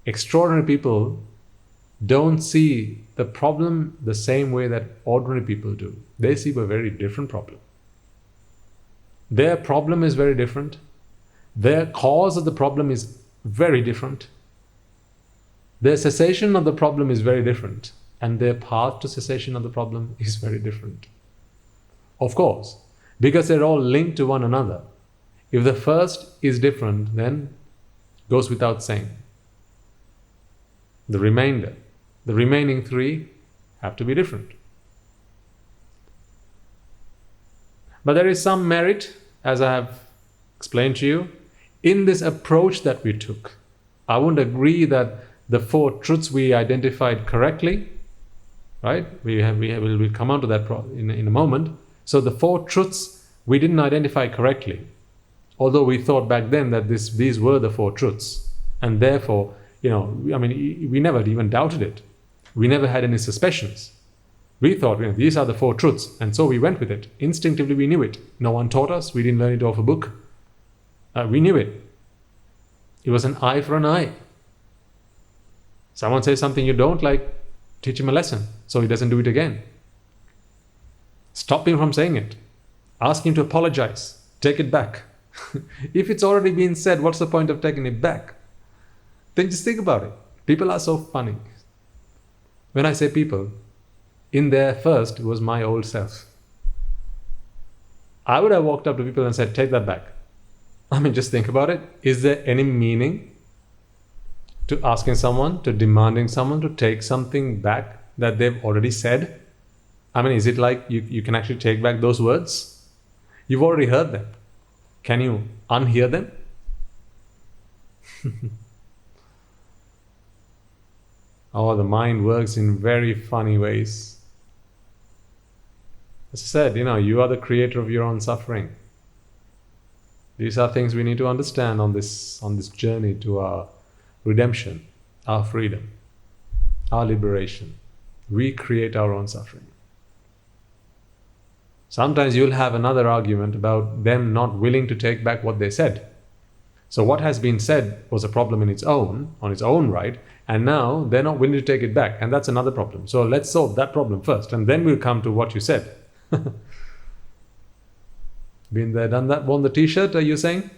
Extraordinary people don't see the problem the same way that ordinary people do. They see a very different problem. Their problem is very different. Their cause of the problem is very different. Their cessation of the problem is very different. And their path to cessation of the problem is very different. Of course, because they're all linked to one another. If the first is different, then goes without saying. The remaining three have to be different. But there is some merit, as I have explained to you, in this approach that we took. I wouldn't agree that the four truths we identified correctly, right? We'll come on to that in a moment. So the four truths we didn't identify correctly, although we thought back then that these were the four truths, and therefore, we never even doubted it. We never had any suspicions. We thought, these are the four truths, and so we went with it. Instinctively, we knew it. No one taught us. We didn't learn it off a book. We knew it. It was an eye for an eye. Someone says something you don't like, teach him a lesson so he doesn't do it again. Stop him from saying it. Ask him to apologize. Take it back. If it's already been said, what's the point of taking it back? Then just think about it. People are so funny. When I say people, in there first was my old self. I would have walked up to people and said, take that back. Just think about it. Is there any meaning to asking someone, to demanding someone to take something back that they've already said? Is it like you can actually take back those words? You've already heard them. Can you unhear them? Oh, the mind works in very funny ways. As I said, you are the creator of your own suffering. These are things we need to understand on this journey to our redemption, our freedom, our liberation. We create our own suffering. Sometimes you'll have another argument about them not willing to take back what they said. So what has been said was a problem on its own right, and now they're not willing to take it back, and that's another problem. So let's solve that problem first, and then we'll come to what you said. Been there, done that, worn the t-shirt, are you saying?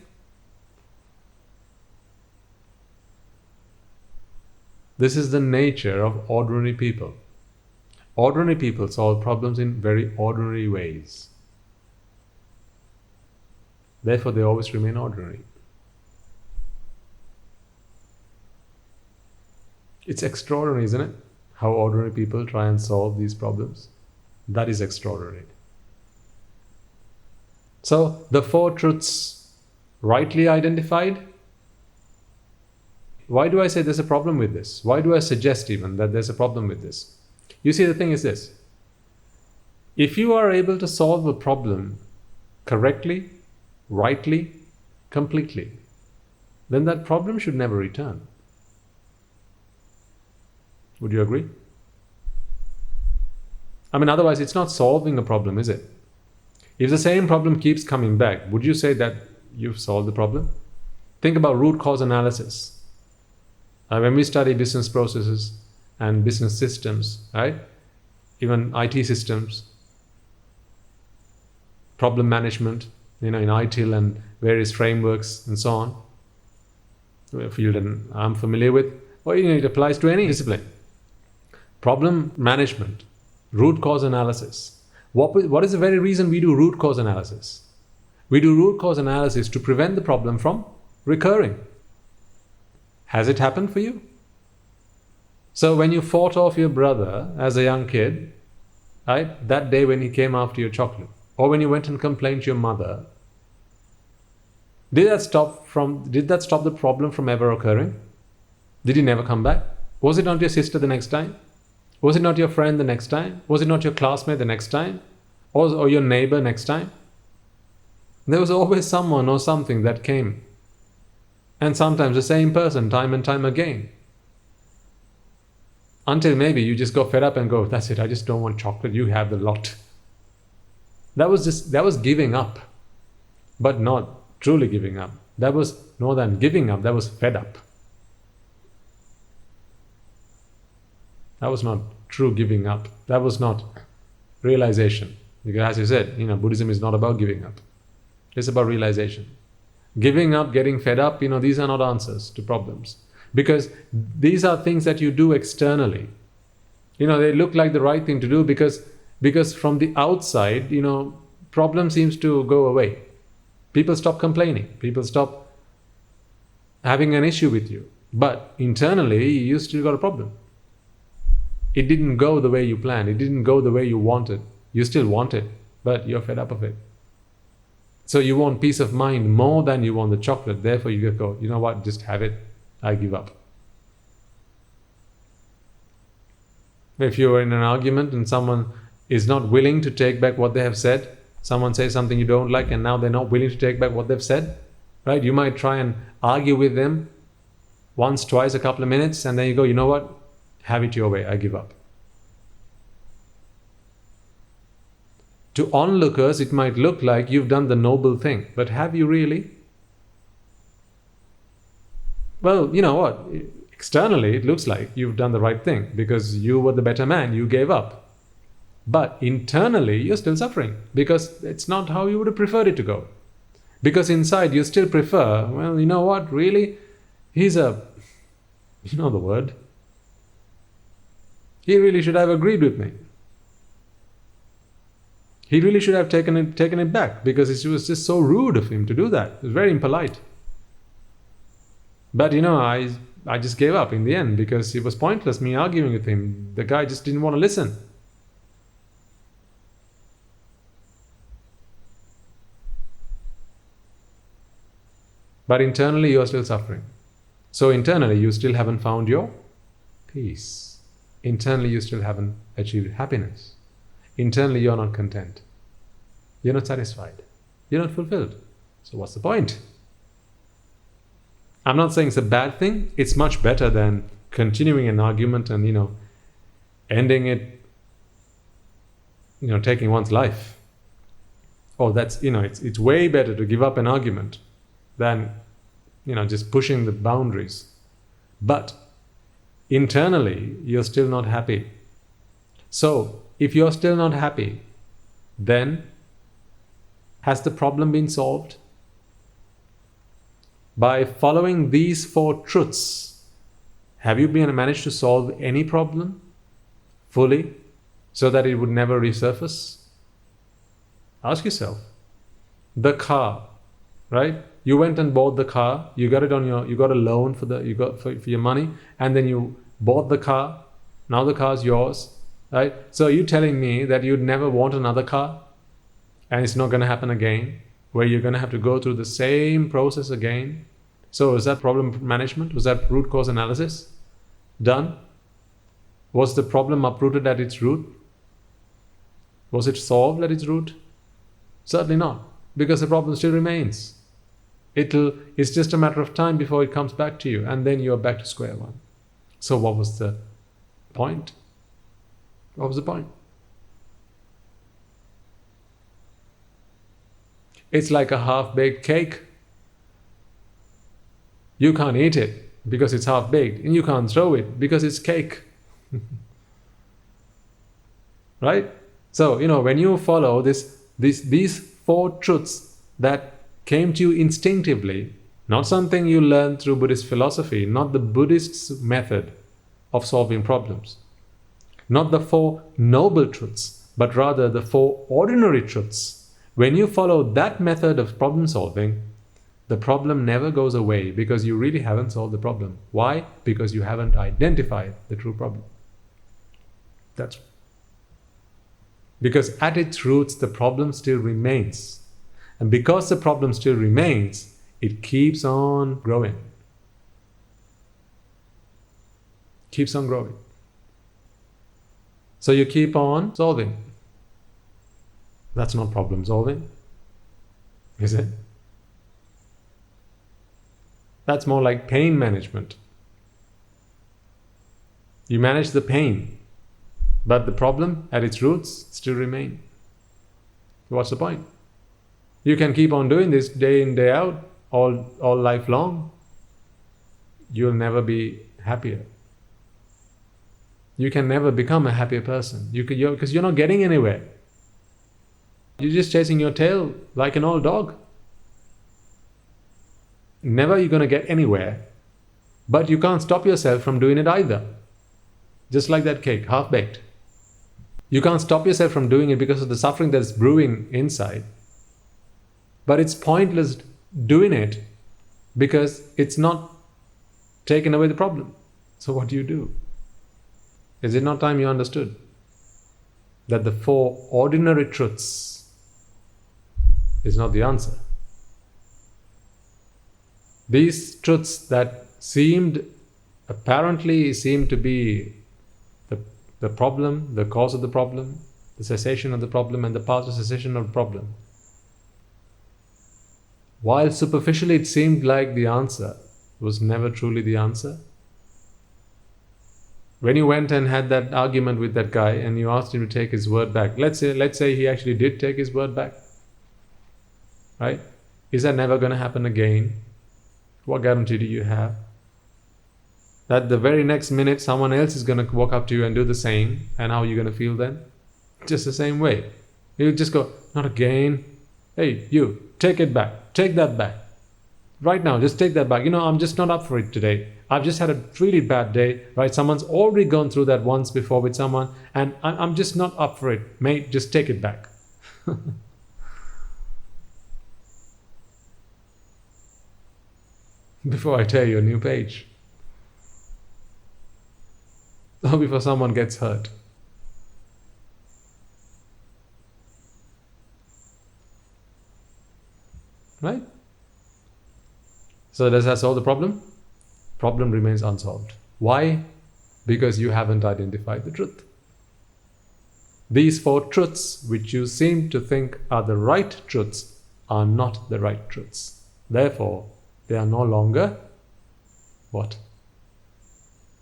This is the nature of ordinary people. Ordinary people solve problems in very ordinary ways. Therefore, they always remain ordinary. It's extraordinary, isn't it? How ordinary people try and solve these problems. That is extraordinary. So, the four truths rightly identified. Why do I say there's a problem with this? Why do I suggest even that there's a problem with this? You see, the thing is this. If you are able to solve a problem correctly, rightly, completely, then that problem should never return. Would you agree? Otherwise it's not solving a problem, is it? If the same problem keeps coming back, would you say that you've solved the problem? Think about root cause analysis. When we study business processes and business systems, right? Even IT systems, problem management, in ITIL and various frameworks and so on, a field I'm familiar with, or it applies to any discipline. Problem management, root cause analysis. What is the very reason we do root cause analysis? We do root cause analysis to prevent the problem from recurring. Has it happened for you? So when you fought off your brother as a young kid, right, that day when he came after your chocolate, or when you went and complained to your mother, did that stop the problem from ever occurring? Did he never come back? Was it not your sister the next time? Was it not your friend the next time? Was it not your classmate the next time? Or your neighbor next time? There was always someone or something that came. And sometimes the same person, time and time again. Until maybe you just got fed up and go, that's it, I just don't want chocolate, you have the lot. That was giving up. But not truly giving up. That was more than giving up, that was fed up. That was not true giving up. That was not realization. Because as you said, Buddhism is not about giving up. It's about realization. Giving up, getting fed up, these are not answers to problems. Because these are things that you do externally. They look like the right thing to do because from the outside, problem seems to go away. People stop complaining. People stop having an issue with you. But internally, you still got a problem. It didn't go the way you planned. It didn't go the way you wanted. You still want it, but you're fed up of it. So you want peace of mind more than you want the chocolate. Therefore, you go, you know what, just have it. I give up. If you're in an argument and someone is not willing to take back what they have said, someone says something you don't like and now they're not willing to take back what they've said, right? You might try and argue with them once, twice, a couple of minutes, and then you go, you know what? Have it your way, I give up. To onlookers, it might look like you've done the noble thing, but have you really? Well, you know what? Externally, it looks like you've done the right thing because you were the better man, you gave up. But internally, you're still suffering because it's not how you would have preferred it to go. Because inside, you still prefer, well, you know what? Really? He's you know the word. He really should have agreed with me. He really should have taken it back because it was just so rude of him to do that. It was very impolite. But I just gave up in the end because it was pointless me arguing with him. The guy just didn't want to listen. But internally you are still suffering. So internally you still haven't found your peace. Internally you still haven't achieved happiness. Internally you're not content. You're not satisfied. You're not fulfilled. So what's the point? I'm not saying it's a bad thing. It's much better than continuing an argument and, ending it, taking one's life. Oh, that's, it's way better to give up an argument than, just pushing the boundaries. But internally, you're still not happy. So, if you're still not happy, then has the problem been solved? By following these 4 truths, have you managed to solve any problem fully so that it would never resurface? Ask yourself. The car, right? You went and bought the car. You got it you got a loan for your money, and then you bought the car. Now the car's yours, right? So you're telling me that you'd never want another car, and it's not going to happen again, where you're going to have to go through the same process again. So is that problem management? Was that root cause analysis done? Was the problem uprooted at its root? Was it solved at its root? Certainly not, because the problem still remains. It's just a matter of time before it comes back to you, and then you're back to square one. So what was the point? What was the point? It's like a half-baked cake. You can't eat it because it's half-baked, and you can't throw it because it's cake. Right? So, when you follow these 4 truths that came to you instinctively, not something you learned through Buddhist philosophy, not the Buddhist method of solving problems, not the 4 noble truths, but rather the 4 ordinary truths. When you follow that method of problem solving, the problem never goes away because you really haven't solved the problem. Why? Because you haven't identified the true problem. That's because at its roots, the problem still remains. And because the problem still remains, it keeps on growing. Keeps on growing. So you keep on solving. That's not problem solving, is it? That's more like pain management. You manage the pain, but the problem at its roots still remain. What's the point? You can keep on doing this day in, day out, all life long. You'll never be happier. you can never become a happier person. Because you're not getting anywhere. You're just chasing your tail like an old dog. Never you're going to get anywhere. But you can't stop yourself from doing it either. Just like that cake, half-baked. You can't stop yourself from doing it because of the suffering that's brewing inside. But it's pointless doing it because it's not taken away the problem. So what do? Is it not time you understood that the four ordinary truths is not the answer? These truths that apparently seem to be the problem, the cause of the problem, the cessation of the problem, and the path to cessation of the problem. While superficially it seemed like the answer, was never truly the answer. When you went and had that argument with that guy and you asked him to take his word back, let's say he actually did take his word back, right? Is that never going to happen again? What guarantee do you have? That the very next minute someone else is going to walk up to you and do the same, and how are you going to feel then? Just the same way. You just go, not again. Hey, you, take it back. Take that back. Right now, just take that back. I'm just not up for it today. I've just had a really bad day, right? Someone's already gone through that once before with someone, and I'm just not up for it. Mate, just take it back. Before I tear you a new page. Or before someone gets hurt. Right? So does that solve the problem? Problem remains unsolved. Why? Because you haven't identified the truth. These four truths, which you seem to think are the right truths, are not the right truths. Therefore, they are no longer what?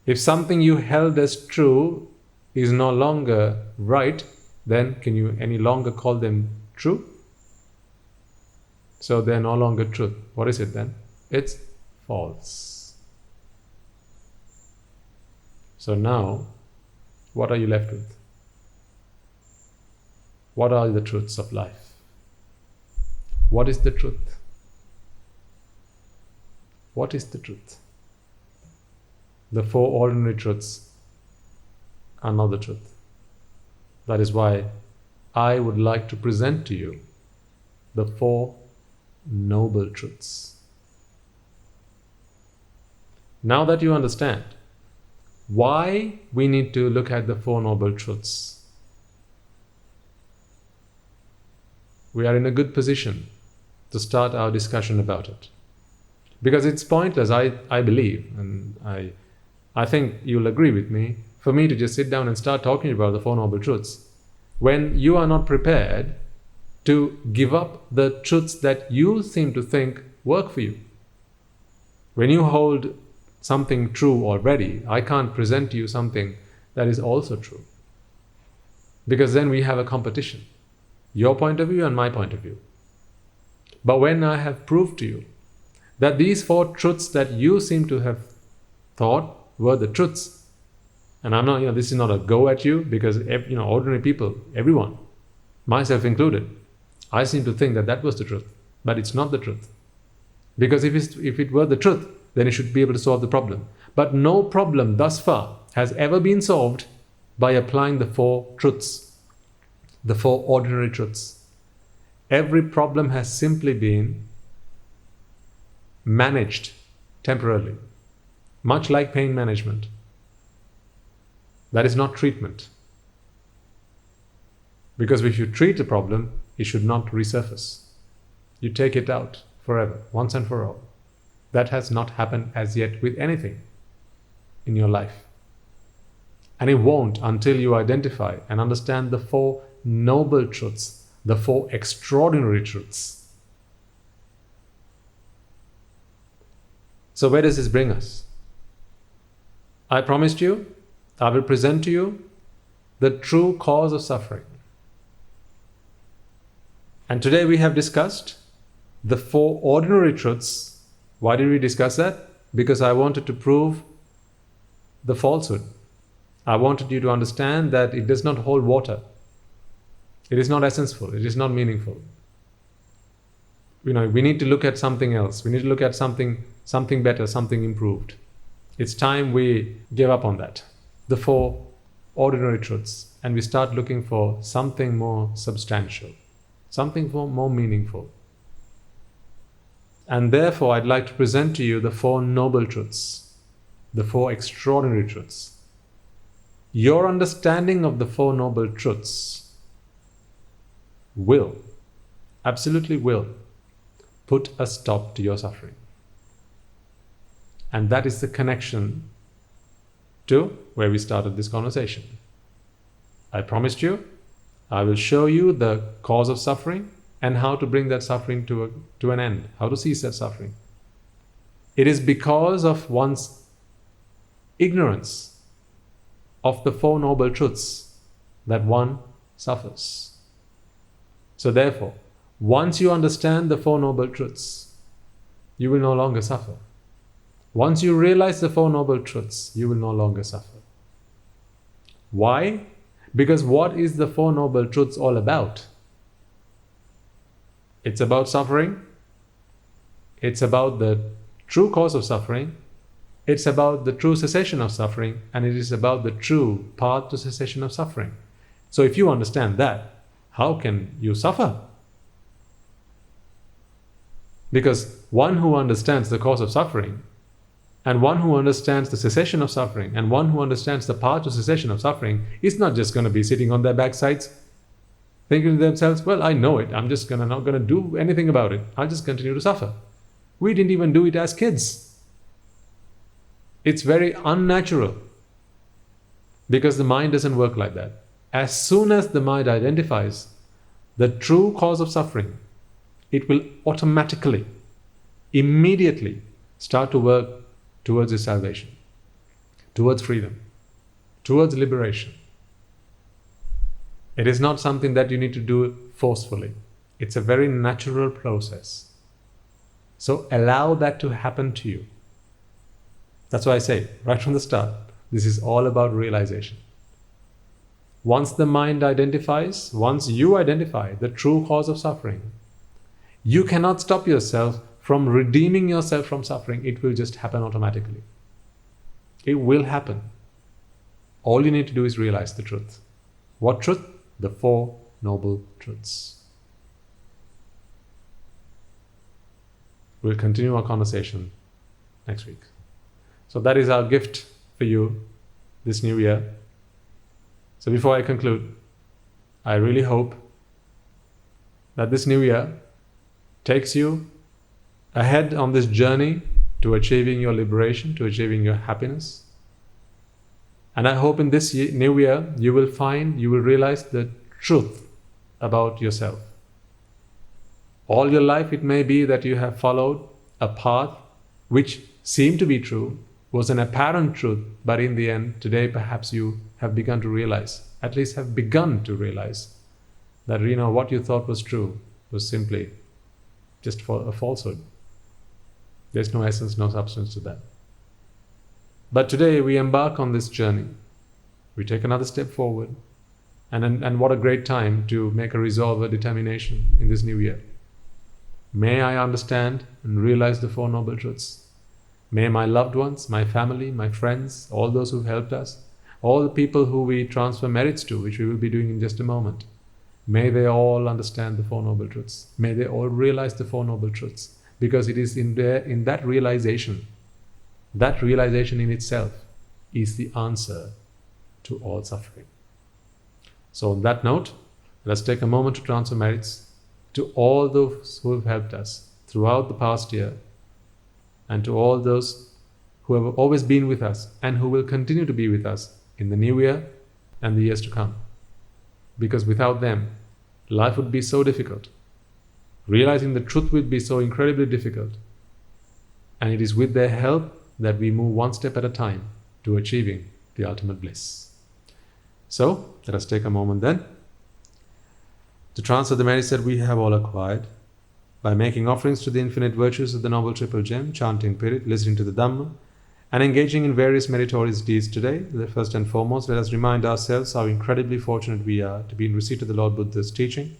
If something you held as true is no longer right, then can you any longer call them true? So they're no longer truth. What is it then? It's false. So now, what are you left with? What are the truths of life? What is the truth? What is the truth? The four ordinary truths are not the truth. That is why I would like to present to you the four noble truths. Now that you understand why we need to look at the Four Noble Truths, we are in a good position to start our discussion about it. Because it's pointless, I believe, and I think you'll agree with me, for me to just sit down and start talking about the Four Noble Truths when you are not prepared to give up the truths that you seem to think work for you. When you hold something true already, I can't present to you something that is also true. Because then we have a competition. Your point of view and my point of view. But when I have proved to you that these four truths that you seem to have thought were the truths, and I'm not, this is not a go at you, because, ordinary people, everyone, myself included, I seem to think that that was the truth, but it's not the truth. Because if it were the truth, then it should be able to solve the problem. But no problem thus far has ever been solved by applying the four truths, the four ordinary truths. Every problem has simply been managed temporarily, much like pain management. That is not treatment. Because if you treat a problem, it should not resurface. You take it out forever, once and for all. That has not happened as yet with anything in your life. And it won't until you identify and understand the four noble truths, the four extraordinary truths. So where does this bring us? I promised you, I will present to you the true cause of suffering. And today we have discussed the four ordinary truths. Why did we discuss that? Because I wanted to prove the falsehood. I wanted you to understand that it does not hold water. It is not essential. It is not meaningful. We need to look at something else. We need to look at something better, something improved. It's time we give up on that. The 4 ordinary truths, and we start looking for something more substantial, something more meaningful. And therefore, I'd like to present to you the 4 noble truths, the 4 extraordinary truths. Your understanding of the 4 noble truths will, absolutely will, put a stop to your suffering. And that is the connection to where we started this conversation. I promised you, I will show you the cause of suffering and how to bring that suffering to an end, how to cease that suffering. It is because of one's ignorance of the 4 noble truths that one suffers. So therefore, once you understand the 4 noble truths, you will no longer suffer. Once you realize the 4 noble truths, you will no longer suffer. Why? Because what is the 4 noble truths all about? It's about suffering. It's about the true cause of suffering. It's about the true cessation of suffering. And it is about the true path to cessation of suffering. So if you understand that, how can you suffer? Because one who understands the cause of suffering, and one who understands the cessation of suffering, and one who understands the path to cessation of suffering, is not just going to be sitting on their backsides thinking to themselves, well, I know it, I'm just not going to do anything about it, I'll just continue to suffer. We didn't even do it as kids. It's very unnatural, because the mind doesn't work like that. As soon as the mind identifies the true cause of suffering, it will automatically, immediately start to work towards its salvation, towards freedom, towards liberation. It is not something that you need to do forcefully. It's a very natural process. So allow that to happen to you. That's why I say, right from the start, this is all about realization. Once the mind identifies, once you identify the true cause of suffering, you cannot stop yourself from redeeming yourself from suffering. It will just happen automatically. It will happen. All you need to do is realize the truth. What truth? The 4 noble truths. We'll continue our conversation next week. So that is our gift for you this new year. So before I conclude, I really hope that this new year takes you ahead on this journey to achieving your liberation, to achieving your happiness. And I hope in this new year, you will realize the truth about yourself. All your life, it may be that you have followed a path which seemed to be true, was an apparent truth, but in the end, today perhaps you have begun to realize, at least have begun to realize, that what you thought was true was simply just for a falsehood. There's no essence, no substance to that. But today we embark on this journey. We take another step forward. And what a great time to make a resolve, a determination in this new year. May I understand and realize the 4 noble truths. May my loved ones, my family, my friends, all those who've helped us, all the people who we transfer merits to, which we will be doing in just a moment, may they all understand the 4 noble truths. May they all realize the 4 noble truths. Because it is in that realization in itself is the answer to all suffering. So on that note, let's take a moment to transfer merits to all those who have helped us throughout the past year, and to all those who have always been with us and who will continue to be with us in the new year and the years to come. Because without them, life would be so difficult. Realizing the truth would be so incredibly difficult. And it is with their help that we move one step at a time to achieving the ultimate bliss. So, let us take a moment then to transfer the merits that we have all acquired by making offerings to the infinite virtues of the Noble Triple Gem, chanting Pirit, listening to the Dhamma, and engaging in various meritorious deeds today. First and foremost, let us remind ourselves how incredibly fortunate we are to be in receipt of the Lord Buddha's teaching.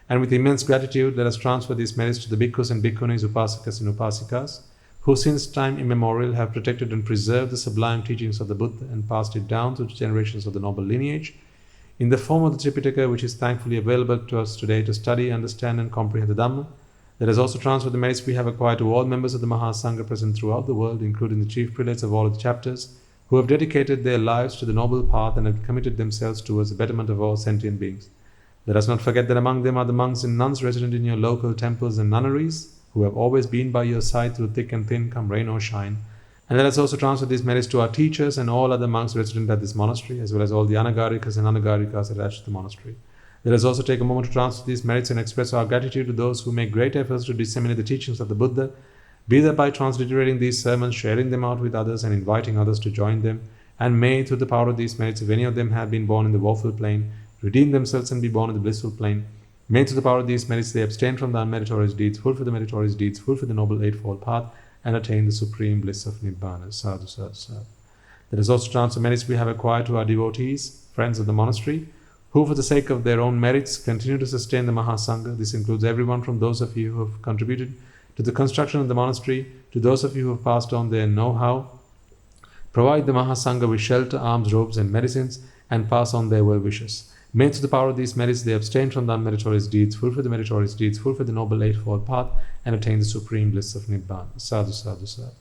And with immense gratitude, let us transfer these merits to the bhikkhus and bhikkhunis, upasakas and upasikas, who since time immemorial have protected and preserved the sublime teachings of the Buddha and passed it down through generations of the noble lineage, in the form of the Tripitaka, which is thankfully available to us today to study, understand and comprehend the Dhamma. Let us also transfer the merits we have acquired to all members of the Mahasangha present throughout the world, including the chief prelates of all of the chapters, who have dedicated their lives to the noble path and have committed themselves towards the betterment of all sentient beings. Let us not forget that among them are the monks and nuns resident in your local temples and nunneries, who have always been by your side through thick and thin, come rain or shine. And let us also transfer these merits to our teachers and all other monks resident at this monastery, as well as all the anagarikas and anagarikas attached to the monastery. Let us also take a moment to transfer these merits and express our gratitude to those who make great efforts to disseminate the teachings of the Buddha, be that by transliterating these sermons, sharing them out with others, and inviting others to join them. And may, through the power of these merits, if any of them have been born in the woeful plane, redeem themselves and be born in the blissful plane. May, through the power of these merits, they abstain from the unmeritorious deeds, fulfill the meritorious deeds, fulfill the noble eightfold path, and attain the supreme bliss of Nibbana. Sadhu, sadhu, sadhu. Let us also transfer merits we have acquired to our devotees, friends of the monastery, who for the sake of their own merits continue to sustain the Mahasangha. This includes everyone from those of you who have contributed to the construction of the monastery, to those of you who have passed on their know-how, provide the Mahasangha with shelter, alms, robes and medicines, and pass on their well wishes. May through the power of these merits they abstain from the unmeritorious deeds, fulfill the meritorious deeds, fulfill the noble eightfold path, and attain the supreme bliss of Nibbana. Sadhu, sadhu, sadhu.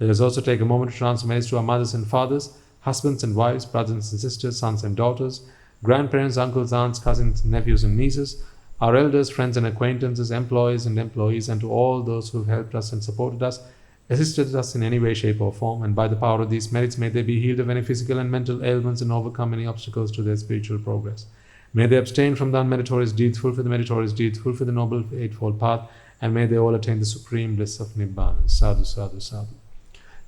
Let us also take a moment to transfer merits to our mothers and fathers, husbands and wives, brothers and sisters, sons and daughters, grandparents, uncles, aunts, cousins, nephews and nieces, our elders, friends and acquaintances, employees and employees, and to all those who have helped us and supported us, assisted us in any way, shape or form, and by the power of these merits may they be healed of any physical and mental ailments and overcome any obstacles to their spiritual progress. May they abstain from the unmeritorious deeds, fulfill the meritorious deeds, fulfill the noble eightfold path, and may they all attain the supreme bliss of Nibbana. Sadhu, sadhu, sadhu.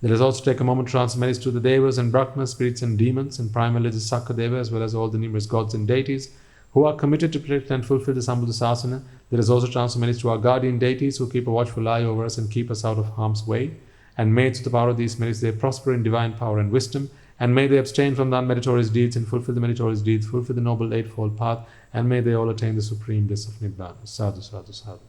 Let us also take a moment to transfer merits to the Devas and Brahmas, spirits and demons, and primarily the Sakadeva, as well as all the numerous gods and deities who are committed to protect and fulfill the Sambuddha Sasana. Let us also transfer merits to our guardian deities who keep a watchful eye over us and keep us out of harm's way. And may through the power of these merits they prosper in divine power and wisdom. And may they abstain from the unmeritorious deeds and fulfill the meritorious deeds, fulfill the noble eightfold path, and may they all attain the supreme bliss of Nibbana. Sadhu, sadhu, sadhu.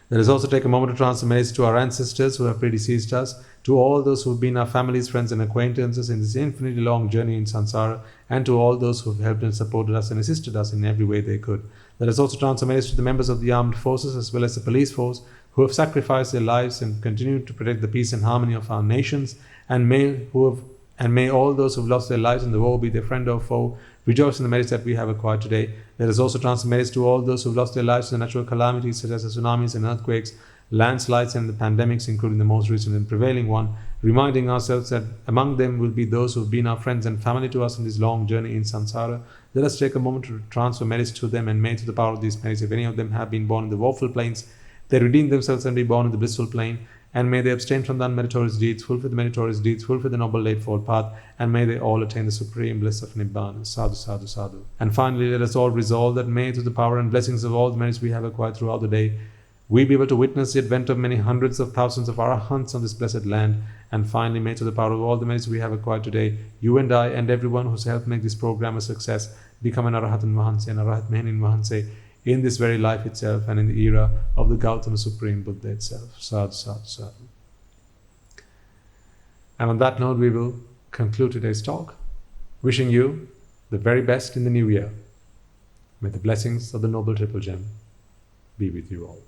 Let us also take a moment to transfer merits to our ancestors who have predeceased us, to all those who have been our families, friends and acquaintances in this infinitely long journey in samsara, and to all those who have helped and supported us and assisted us in every way they could. Let us also transfer merits to the members of the armed forces as well as the police force who have sacrificed their lives and continue to protect the peace and harmony of our nations, and may all those who have lost their lives in the war, be their friend or foe, rejoice in the merits that we have acquired today. Let us also transfer merits to all those who have lost their lives in the natural calamities such as the tsunamis and earthquakes, landslides and the pandemics, including the most recent and prevailing one, reminding ourselves that among them will be those who have been our friends and family to us in this long journey in samsara. Let us take a moment to transfer merits to them, and may through the power of these merits, if any of them have been born in the woeful planes, they redeem themselves and be born in the blissful plane. And may they abstain from the unmeritorious deeds, fulfill the meritorious deeds, fulfill the noble eightfold path, and may they all attain the supreme bliss of Nibbana. Sadhu, sadhu, sadhu. And finally, let us all resolve that may, through the power and blessings of all the merits we have acquired throughout the day, we be able to witness the advent of many hundreds of thousands of arahants on this blessed land. And finally, may, through the power of all the merits we have acquired today, you and I and everyone who's helped make this program a success become an arahatan vahanse, an arahat mehenin vahanse, in this very life itself and in the era of the Gautama Supreme Buddha itself. Sadhu, sadhu, sadhu. And on that note, we will conclude today's talk, wishing you the very best in the new year. May the blessings of the Noble Triple Gem be with you all.